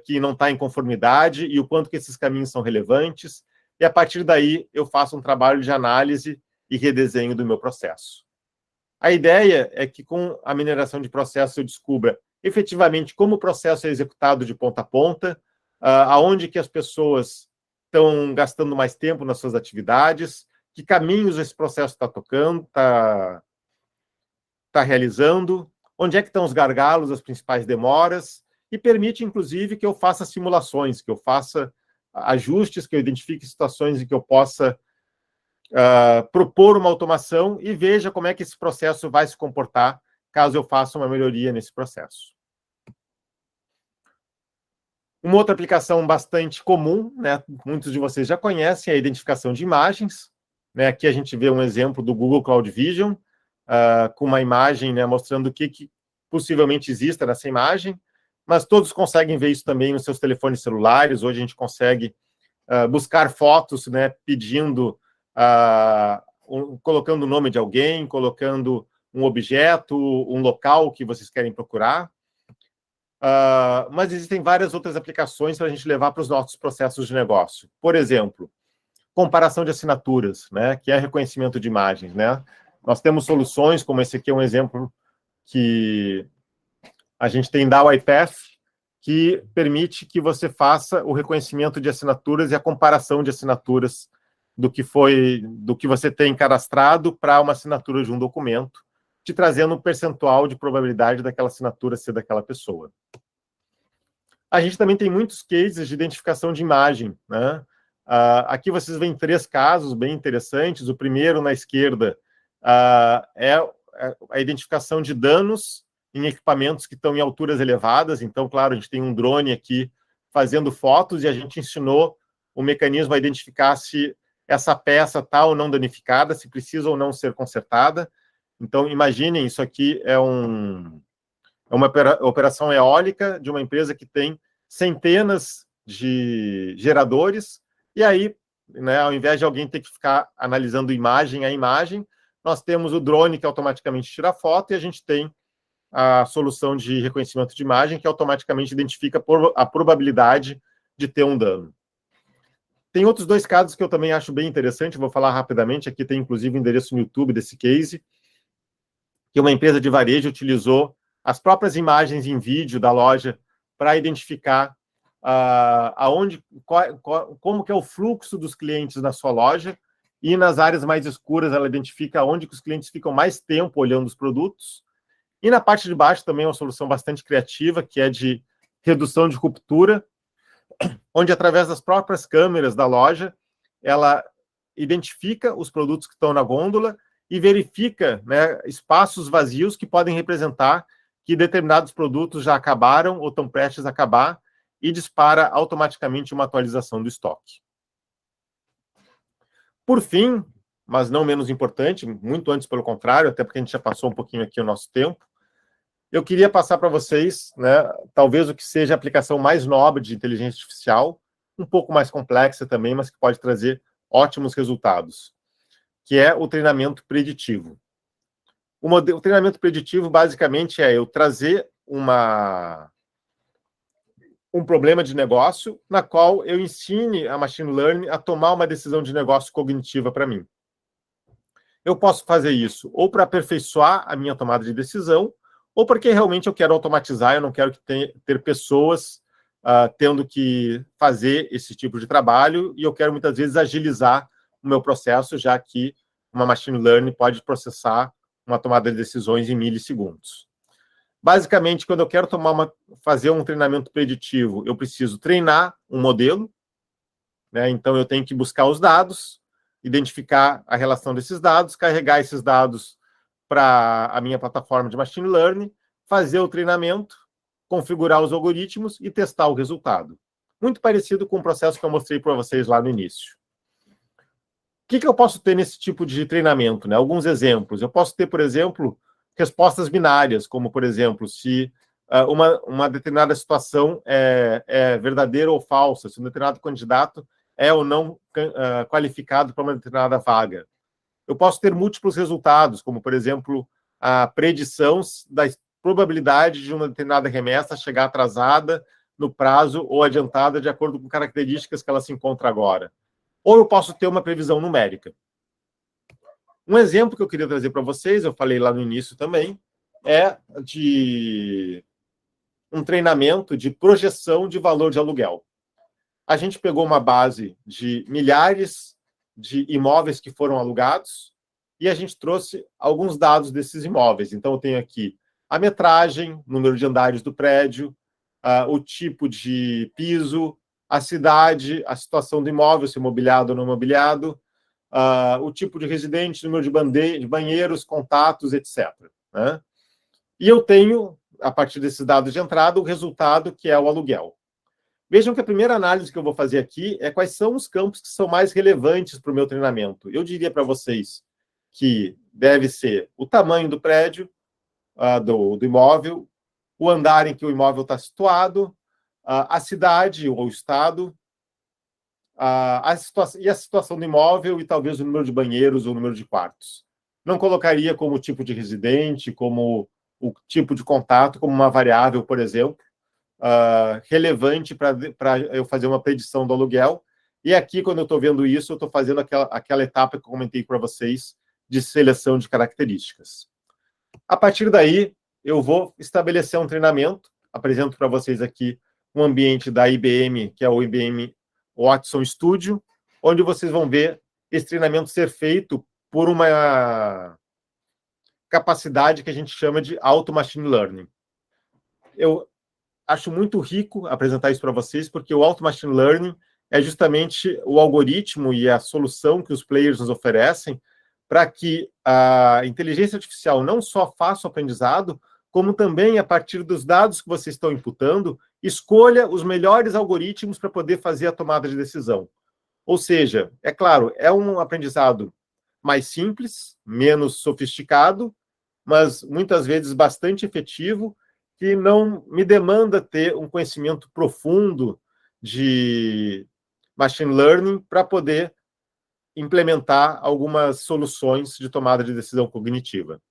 que não está em conformidade e o quanto que esses caminhos são relevantes. E, a partir daí, eu faço um trabalho de análise e redesenho do meu processo. A ideia é que, com a mineração de processo, eu descubra efetivamente como o processo é executado de ponta a ponta, aonde que as pessoas estão gastando mais tempo nas suas atividades, que caminhos esse processo está tocando, está realizando, onde é que estão os gargalos, as principais demoras, e permite, inclusive, que eu faça simulações, que eu faça ajustes, que eu identifique situações em que eu possa propor uma automação e veja como é que esse processo vai se comportar caso eu faça uma melhoria nesse processo. Uma outra aplicação bastante comum, né, muitos de vocês já conhecem, é a identificação de imagens. Né, aqui a gente vê um exemplo do Google Cloud Vision, com uma imagem, né, mostrando o que possivelmente exista nessa imagem, mas todos conseguem ver isso também nos seus telefones celulares. Hoje a gente consegue buscar fotos, né, pedindo, colocando o nome de alguém, colocando um objeto, um local que vocês querem procurar. Mas existem várias outras aplicações para a gente levar para os nossos processos de negócio. Por exemplo, comparação de assinaturas, né, que é reconhecimento de imagens. Né? Nós temos soluções, como esse aqui é um exemplo que a gente tem da UiPath, que permite que você faça o reconhecimento de assinaturas e a comparação de assinaturas do que você tem cadastrado para uma assinatura de um documento, te trazendo um percentual de probabilidade daquela assinatura ser daquela pessoa. A gente também tem muitos cases de identificação de imagem. Né? Aqui vocês veem 3 casos bem interessantes. O primeiro, na esquerda, é a identificação de danos em equipamentos que estão em alturas elevadas. Então, claro, a gente tem um drone aqui fazendo fotos e a gente ensinou o mecanismo a identificar se essa peça está ou não danificada, se precisa ou não ser consertada. Então, imaginem, isso aqui é uma operação eólica de uma empresa que tem centenas de geradores, e aí, né, ao invés de alguém ter que ficar analisando imagem a imagem, nós temos o drone que automaticamente tira foto, e a gente tem a solução de reconhecimento de imagem que automaticamente identifica a probabilidade de ter um dano. Tem outros 2 casos que eu também acho bem interessante, vou falar rapidamente. Aqui tem, inclusive, o endereço no YouTube desse case, que uma empresa de varejo utilizou as próprias imagens em vídeo da loja para identificar como que é o fluxo dos clientes na sua loja, e nas áreas mais escuras ela identifica onde que os clientes ficam mais tempo olhando os produtos. E na parte de baixo também é uma solução bastante criativa, que é de redução de ruptura, onde através das próprias câmeras da loja, ela identifica os produtos que estão na gôndola e verifica, né, espaços vazios que podem representar que determinados produtos já acabaram ou estão prestes a acabar, e dispara automaticamente uma atualização do estoque. Por fim, mas não menos importante, muito antes pelo contrário, até porque a gente já passou um pouquinho aqui o nosso tempo, eu queria passar para vocês, né, talvez o que seja a aplicação mais nobre de inteligência artificial, um pouco mais complexa também, mas que pode trazer ótimos resultados, que é o treinamento preditivo. O treinamento preditivo, basicamente, é eu trazer um problema de negócio na qual eu ensine a machine learning a tomar uma decisão de negócio cognitiva para mim. Eu posso fazer isso ou para aperfeiçoar a minha tomada de decisão, ou porque realmente eu quero automatizar, eu não quero ter pessoas tendo que fazer esse tipo de trabalho, e eu quero muitas vezes agilizar o meu processo, já que uma machine learning pode processar uma tomada de decisões em milissegundos. Basicamente, quando eu quero fazer um treinamento preditivo, eu preciso treinar um modelo, né? Então eu tenho que buscar os dados, identificar a relação desses dados, carregar esses dados para a minha plataforma de machine learning, fazer o treinamento, configurar os algoritmos e testar o resultado. Muito parecido com o processo que eu mostrei para vocês lá no início. O que eu posso ter nesse tipo de treinamento? Né? Alguns exemplos. Eu posso ter, por exemplo, respostas binárias, como, por exemplo, se uma determinada situação é verdadeira ou falsa, se um determinado candidato é ou não qualificado para uma determinada vaga. Eu posso ter múltiplos resultados, como, por exemplo, a predição da probabilidade de uma determinada remessa chegar atrasada no prazo ou adiantada de acordo com características que ela se encontra agora. Ou eu posso ter uma previsão numérica. Um exemplo que eu queria trazer para vocês, eu falei lá no início também, é de um treinamento de projeção de valor de aluguel. A gente pegou uma base de milhares de imóveis que foram alugados e a gente trouxe alguns dados desses imóveis. Então, eu tenho aqui a metragem, número de andares do prédio, o tipo de piso, a cidade, a situação do imóvel, se imobiliado ou não imobiliado, o tipo de residente, número de banheiros, contatos, etc. Né? E eu tenho, a partir desses dados de entrada, o resultado que é o aluguel. Vejam que a primeira análise que eu vou fazer aqui é quais são os campos que são mais relevantes para o meu treinamento. Eu diria para vocês que deve ser o tamanho do prédio, do imóvel, o andar em que o imóvel está situado, a cidade ou o estado, a situação do imóvel e talvez o número de banheiros ou o número de quartos. Não colocaria como tipo de residente, como o tipo de contato, como uma variável, por exemplo, relevante para eu fazer uma predição do aluguel. E aqui, quando eu estou vendo isso, eu estou fazendo aquela etapa que eu comentei para vocês de seleção de características. A partir daí, eu vou estabelecer um treinamento. Apresento para vocês aqui um ambiente da IBM, que é o IBM Watson Studio, onde vocês vão ver esse treinamento ser feito por uma capacidade que a gente chama de Auto Machine Learning. Eu acho muito rico apresentar isso para vocês, porque o Auto Machine Learning é justamente o algoritmo e a solução que os players nos oferecem para que a inteligência artificial não só faça o aprendizado, como também, a partir dos dados que vocês estão imputando, escolha os melhores algoritmos para poder fazer a tomada de decisão. Ou seja, é claro, é um aprendizado mais simples, menos sofisticado, mas muitas vezes bastante efetivo, que não me demanda ter um conhecimento profundo de machine learning para poder implementar algumas soluções de tomada de decisão cognitiva.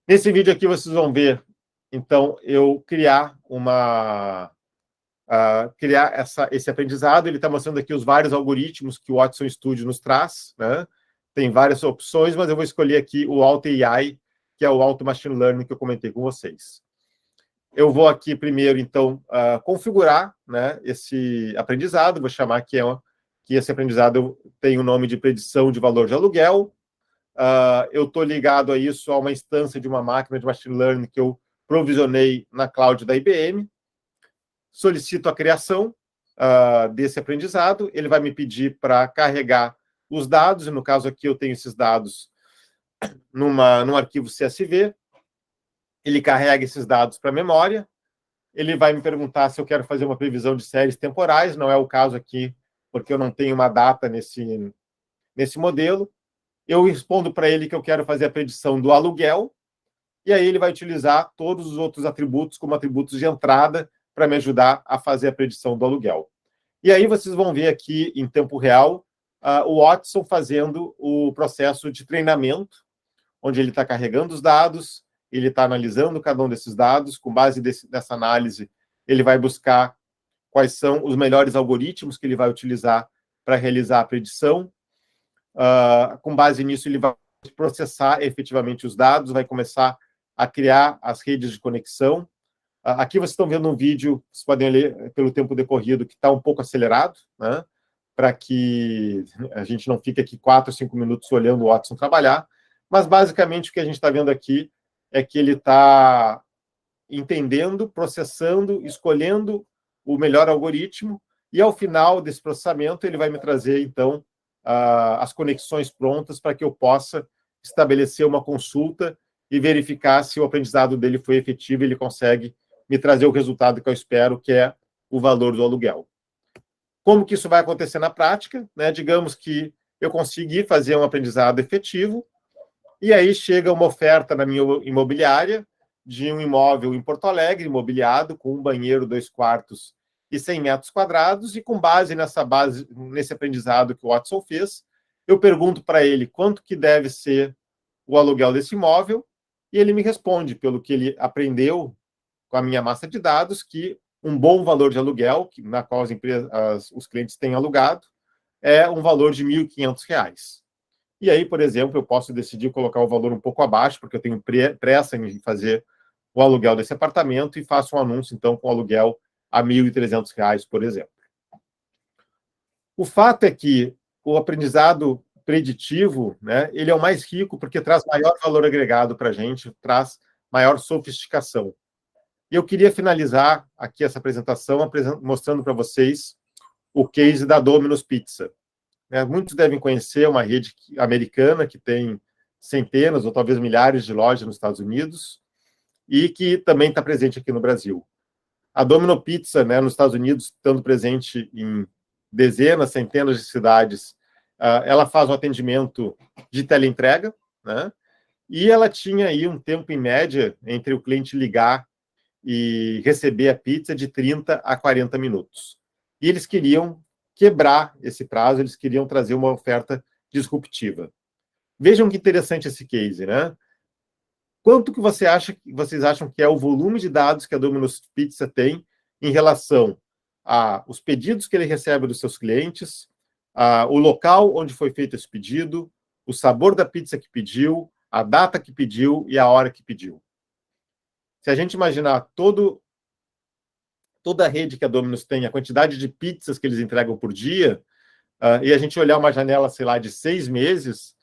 Nesse vídeo aqui vocês vão ver, então, eu criar esse aprendizado. Ele está mostrando aqui os vários algoritmos que o Watson Studio nos traz, né? Tem várias opções, mas eu vou escolher aqui o Auto AI, que é o Auto Machine Learning que eu comentei com vocês. Eu vou aqui primeiro, então, configurar, né, esse aprendizado. Vou chamar que esse aprendizado tem o nome de predição de valor de aluguel. Eu estou ligado a isso, a uma instância de uma máquina de machine learning que eu provisionei na cloud da IBM. Solicito a criação desse aprendizado. Ele vai me pedir para carregar os dados, e no caso aqui eu tenho esses dados num arquivo CSV. Ele carrega esses dados para a memória. Ele vai me perguntar se eu quero fazer uma previsão de séries temporais. Não é o caso aqui, porque eu não tenho uma data nesse modelo. Eu respondo para ele que eu quero fazer a predição do aluguel, e aí ele vai utilizar todos os outros atributos como atributos de entrada para me ajudar a fazer a predição do aluguel. E aí vocês vão ver aqui, em tempo real, o Watson fazendo o processo de treinamento, onde ele está carregando os dados, ele está analisando cada um desses dados. Com base nessa análise, ele vai buscar quais são os melhores algoritmos que ele vai utilizar para realizar a predição. Com base nisso, ele vai processar efetivamente os dados, vai começar a criar as redes de conexão. Aqui vocês estão vendo um vídeo, vocês podem ler pelo tempo decorrido, que está um pouco acelerado, né, para que a gente não fique aqui 4 ou 5 minutos olhando o Watson trabalhar. Mas, basicamente, o que a gente está vendo aqui é que ele está entendendo, processando, escolhendo o melhor algoritmo, e, ao final desse processamento, ele vai me trazer, então, as conexões prontas para que eu possa estabelecer uma consulta e verificar se o aprendizado dele foi efetivo e ele consegue me trazer o resultado que eu espero, que é o valor do aluguel. Como que isso vai acontecer na prática? Né? Digamos que eu consegui fazer um aprendizado efetivo, e aí chega uma oferta na minha imobiliária de um imóvel em Porto Alegre, imobiliado, com um banheiro, 2 quartos e 100 metros quadrados, e com base nesse aprendizado que o Watson fez, eu pergunto para ele quanto que deve ser o aluguel desse imóvel, e ele me responde, pelo que ele aprendeu com a minha massa de dados, que um bom valor de aluguel, na qual os clientes têm alugado, é um valor de R$ 1.500. E aí, por exemplo, eu posso decidir colocar o valor um pouco abaixo, porque eu tenho pressa em fazer o aluguel desse apartamento, e faço um anúncio, então, com aluguel a R$ 1.300, por exemplo. O fato é que o aprendizado preditivo, né, ele é o mais rico porque traz maior valor agregado para a gente, traz maior sofisticação. E eu queria finalizar aqui essa apresentação mostrando para vocês o case da Domino's Pizza. Muitos devem conhecer uma rede americana que tem centenas ou talvez milhares de lojas nos Estados Unidos e que também está presente aqui no Brasil. A Domino's Pizza, nos Estados Unidos, estando presente em dezenas, centenas de cidades, ela faz um atendimento de teleentrega, e ela tinha aí um tempo, em média, entre o cliente ligar e receber a pizza de 30 a 40 minutos. E eles queriam quebrar esse prazo, eles queriam trazer uma oferta disruptiva. Vejam que interessante esse case, Quanto que vocês acham que é o volume de dados que a Domino's Pizza tem em relação aos pedidos que ele recebe dos seus clientes, o local onde foi feito esse pedido, o sabor da pizza que pediu, a data que pediu e a hora que pediu? Se a gente imaginar toda a rede que a Domino's tem, a quantidade de pizzas que eles entregam por dia, e a gente olhar uma janela, sei lá, de 6 meses,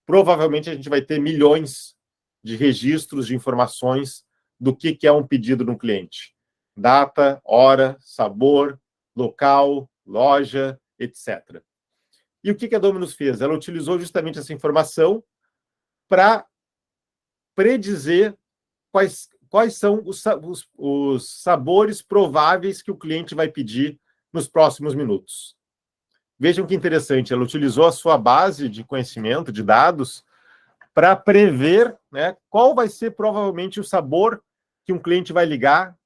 provavelmente a gente vai ter milhões de registros de informações do que é um pedido de um cliente. Data, hora, sabor, local, loja, etc. E o que a Domino's fez? Ela utilizou justamente essa informação para predizer quais são os sabores prováveis que o cliente vai pedir nos próximos minutos. Vejam que interessante, ela utilizou a sua base de conhecimento, de dados, para prever qual vai ser provavelmente o sabor que um cliente vai ligar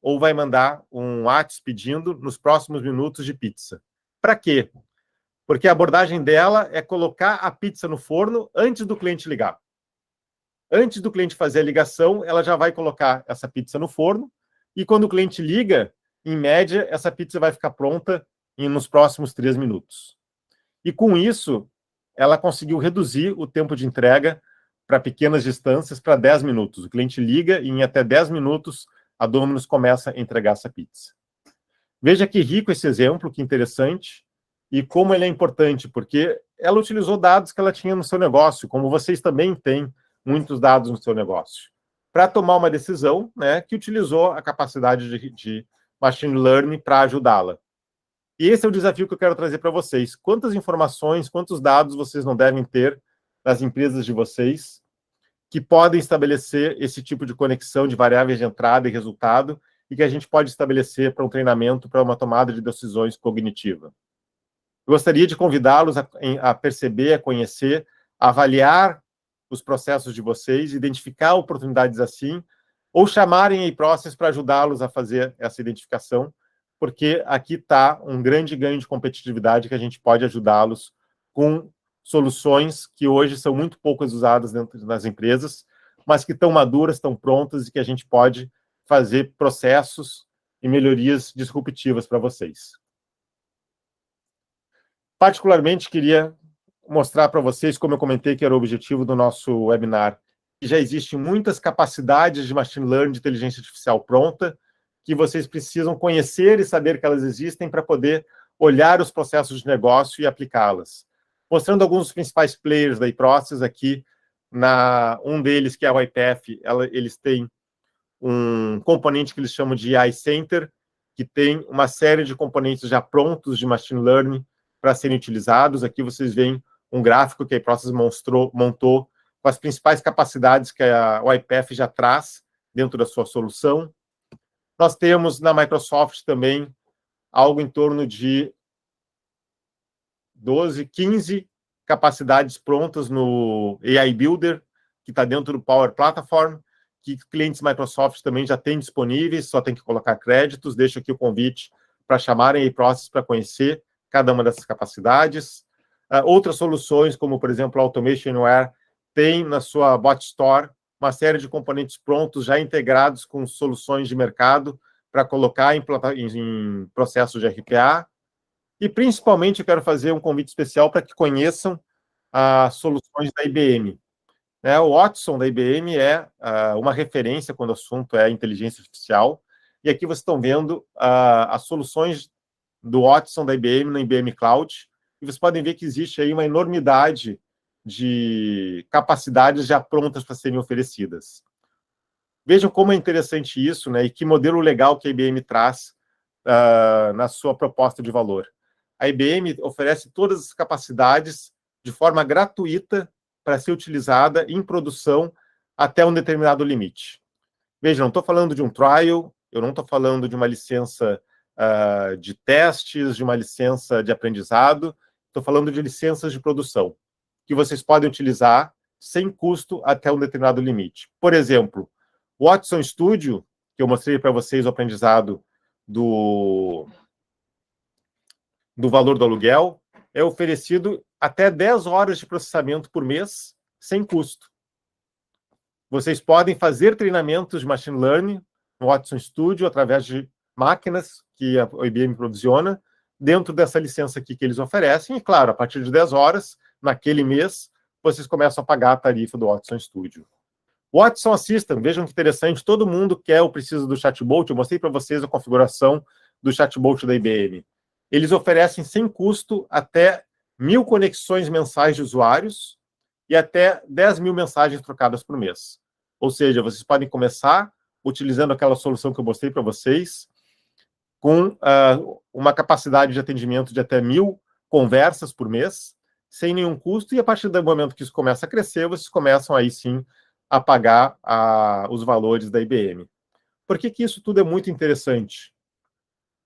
ou vai mandar um WhatsApp pedindo nos próximos minutos de pizza. Para quê? Porque a abordagem dela é colocar a pizza no forno antes do cliente ligar. Antes do cliente fazer a ligação, ela já vai colocar essa pizza no forno e quando o cliente liga, em média, essa pizza vai ficar pronta nos próximos 3 minutos. E com isso, ela conseguiu reduzir o tempo de entrega para pequenas distâncias para 10 minutos. O cliente liga e em até 10 minutos a Domino's começa a entregar essa pizza. Veja que rico esse exemplo, que interessante, e como ele é importante, porque ela utilizou dados que ela tinha no seu negócio, como vocês também têm muitos dados no seu negócio, para tomar uma decisão que utilizou a capacidade de machine learning para ajudá-la. E esse é o desafio que eu quero trazer para vocês. Quantas informações, quantos dados vocês não devem ter nas empresas de vocês que podem estabelecer esse tipo de conexão de variáveis de entrada e resultado e que a gente pode estabelecer para um treinamento, para uma tomada de decisões cognitiva. Eu gostaria de convidá-los a perceber, a conhecer, a avaliar os processos de vocês, identificar oportunidades assim, ou chamarem a eProcess para ajudá-los a fazer essa identificação, porque aqui está um grande ganho de competitividade que a gente pode ajudá-los com soluções que hoje são muito poucas usadas dentro das empresas, mas que estão maduras, estão prontas e que a gente pode fazer processos e melhorias disruptivas para vocês. Particularmente, queria mostrar para vocês, como eu comentei que era o objetivo do nosso webinar, que já existem muitas capacidades de machine learning, de inteligência artificial pronta, que vocês precisam conhecer e saber que elas existem para poder olhar os processos de negócio e aplicá-las. Mostrando alguns dos principais players da eProcess aqui, um deles, que é o YPF, eles têm um componente que eles chamam de AI Center, que tem uma série de componentes já prontos de machine learning para serem utilizados. Aqui vocês veem um gráfico que a eProcess montou com as principais capacidades que a YPF já traz dentro da sua solução. Nós temos na Microsoft também algo em torno de 12, 15 capacidades prontas no AI Builder, que está dentro do Power Platform, que clientes Microsoft também já têm disponíveis, só tem que colocar créditos. Deixo aqui o convite para chamarem a eProcess para conhecer cada uma dessas capacidades. Outras soluções, como, por exemplo, a Automationware, tem na sua Bot Store uma série de componentes prontos, já integrados com soluções de mercado, para colocar em processos de RPA. E, principalmente, eu quero fazer um convite especial para que conheçam as soluções da IBM. O Watson da IBM é uma referência quando o assunto é inteligência artificial. E aqui vocês estão vendo as soluções do Watson da IBM na IBM Cloud. E vocês podem ver que existe aí uma enormidade de capacidades já prontas para serem oferecidas. Vejam como é interessante isso, né? E que modelo legal que a IBM traz na sua proposta de valor. A IBM oferece todas as capacidades de forma gratuita para ser utilizada em produção até um determinado limite. Veja, não estou falando de um trial, eu não estou falando de uma licença de testes, de uma licença de aprendizado, estou falando de licenças de produção, que vocês podem utilizar sem custo até um determinado limite. Por exemplo, o Watson Studio, que eu mostrei para vocês o aprendizado do valor do aluguel, é oferecido até 10 horas de processamento por mês, sem custo. Vocês podem fazer treinamentos de machine learning no Watson Studio através de máquinas que a IBM provisiona, dentro dessa licença aqui que eles oferecem, e claro, a partir de 10 horas, naquele mês, vocês começam a pagar a tarifa do Watson Studio. Watson Assistant, vejam que interessante, todo mundo quer ou precisa do chatbot, eu mostrei para vocês a configuração do chatbot da IBM. Eles oferecem sem custo até 1.000 conexões mensais de usuários e até 10.000 mensagens trocadas por mês. Ou seja, vocês podem começar utilizando aquela solução que eu mostrei para vocês, com uma capacidade de atendimento de até 1.000 conversas por mês, sem nenhum custo, e a partir do momento que isso começa a crescer, vocês começam aí sim a pagar os valores da IBM. Por que isso tudo é muito interessante?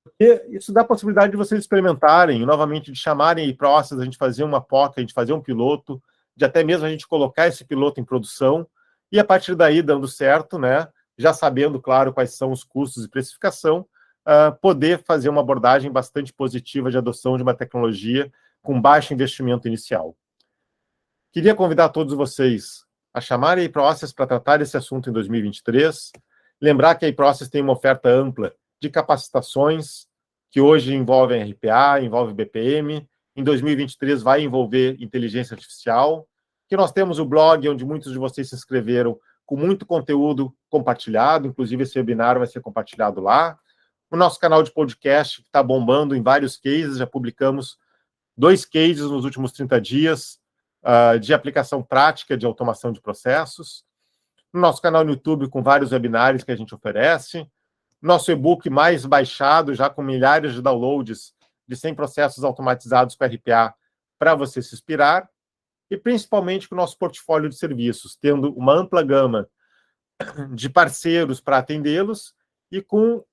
Porque isso dá a possibilidade de vocês experimentarem, novamente, de chamarem a Process, a gente fazer uma POC, a gente fazer um piloto, de até mesmo a gente colocar esse piloto em produção, e a partir daí, dando certo, né, já sabendo, claro, quais são os custos e precificação, poder fazer uma abordagem bastante positiva de adoção de uma tecnologia com baixo investimento inicial. Queria convidar todos vocês a chamarem a Process para tratar esse assunto em 2023, lembrar que a Process tem uma oferta ampla de capacitações, que hoje envolvem RPA, envolve BPM, em 2023 vai envolver inteligência artificial, que nós temos o blog, onde muitos de vocês se inscreveram, com muito conteúdo compartilhado, inclusive esse webinar vai ser compartilhado lá. O nosso canal de podcast, que está bombando em vários cases, já publicamos 2 cases nos últimos 30 dias, de aplicação prática de automação de processos. No nosso canal no YouTube, com vários webinários que a gente oferece. Nosso e-book mais baixado, já com milhares de downloads, de 100 processos automatizados com RPA, para você se inspirar. E principalmente com o nosso portfólio de serviços, tendo uma ampla gama de parceiros para atendê-los e com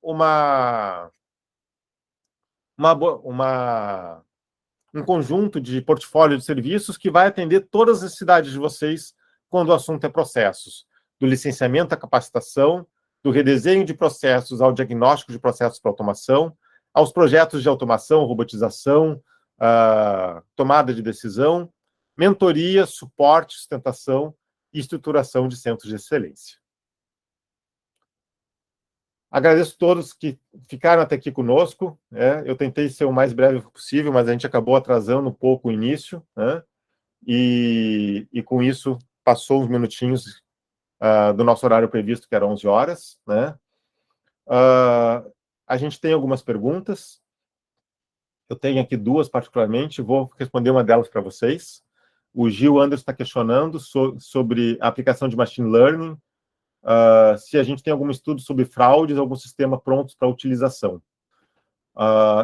um conjunto de portfólio de serviços que vai atender todas as necessidades de vocês quando o assunto é processos, do licenciamento à capacitação, do redesenho de processos ao diagnóstico de processos para automação, aos projetos de automação, robotização, tomada de decisão, mentoria, suporte, sustentação e estruturação de centros de excelência. Agradeço a todos que ficaram até aqui conosco. Eu tentei ser o mais breve possível, mas a gente acabou atrasando um pouco o início, né? E com isso passou uns minutinhos do nosso horário previsto, que era 11 horas, né? A gente tem algumas perguntas. Eu tenho aqui 2 particularmente, vou responder uma delas para vocês. O Gil Anderson está questionando sobre a aplicação de machine learning, se a gente tem algum estudo sobre fraudes, algum sistema pronto para utilização.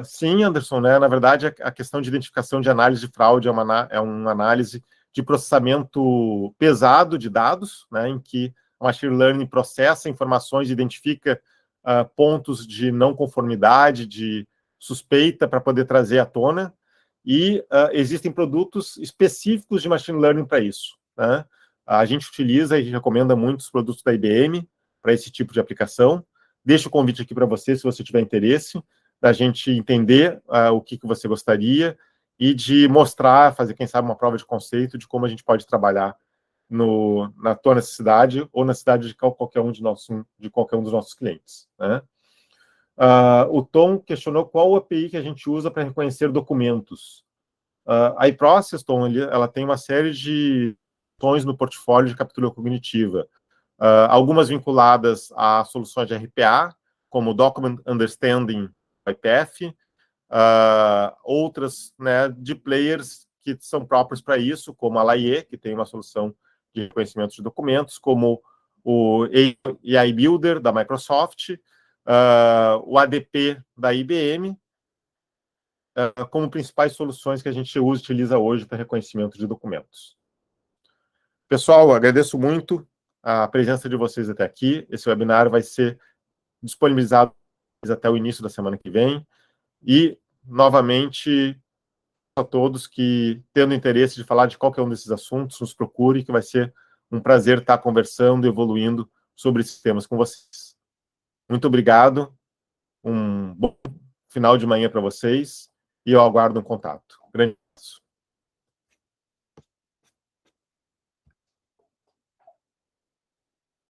Sim, Anderson, né? Na verdade, a questão de identificação de análise de fraude é uma análise de processamento pesado de dados, né, em que o machine learning processa informações e identifica pontos de não conformidade, de suspeita, para poder trazer à tona, e existem produtos específicos de machine learning para isso, né? A gente utiliza e recomenda muito os produtos da IBM para esse tipo de aplicação. Deixo o convite aqui para você, se você tiver interesse, da gente entender o que você gostaria e de mostrar, fazer, quem sabe, uma prova de conceito de como a gente pode trabalhar na tua necessidade ou na cidade de qualquer um dos nossos clientes, né? O Tom questionou qual o API que a gente usa para reconhecer documentos. A iProcess, Tom, ela tem uma série de soluções no portfólio de captura cognitiva, algumas vinculadas a soluções de RPA, como Document Understanding, IPF, outras, né, de players que são próprios para isso, como a Laie, que tem uma solução de reconhecimento de documentos, como o AI Builder da Microsoft, o ADP da IBM, como principais soluções que a gente utiliza hoje para reconhecimento de documentos. Pessoal, agradeço muito a presença de vocês até aqui. Esse webinar vai ser disponibilizado até o início da semana que vem. E, novamente, a todos que, tendo interesse de falar de qualquer um desses assuntos, nos procure, que vai ser um prazer estar conversando e evoluindo sobre esses temas com vocês. Muito obrigado, um bom final de manhã para vocês, e eu aguardo um contato. Grande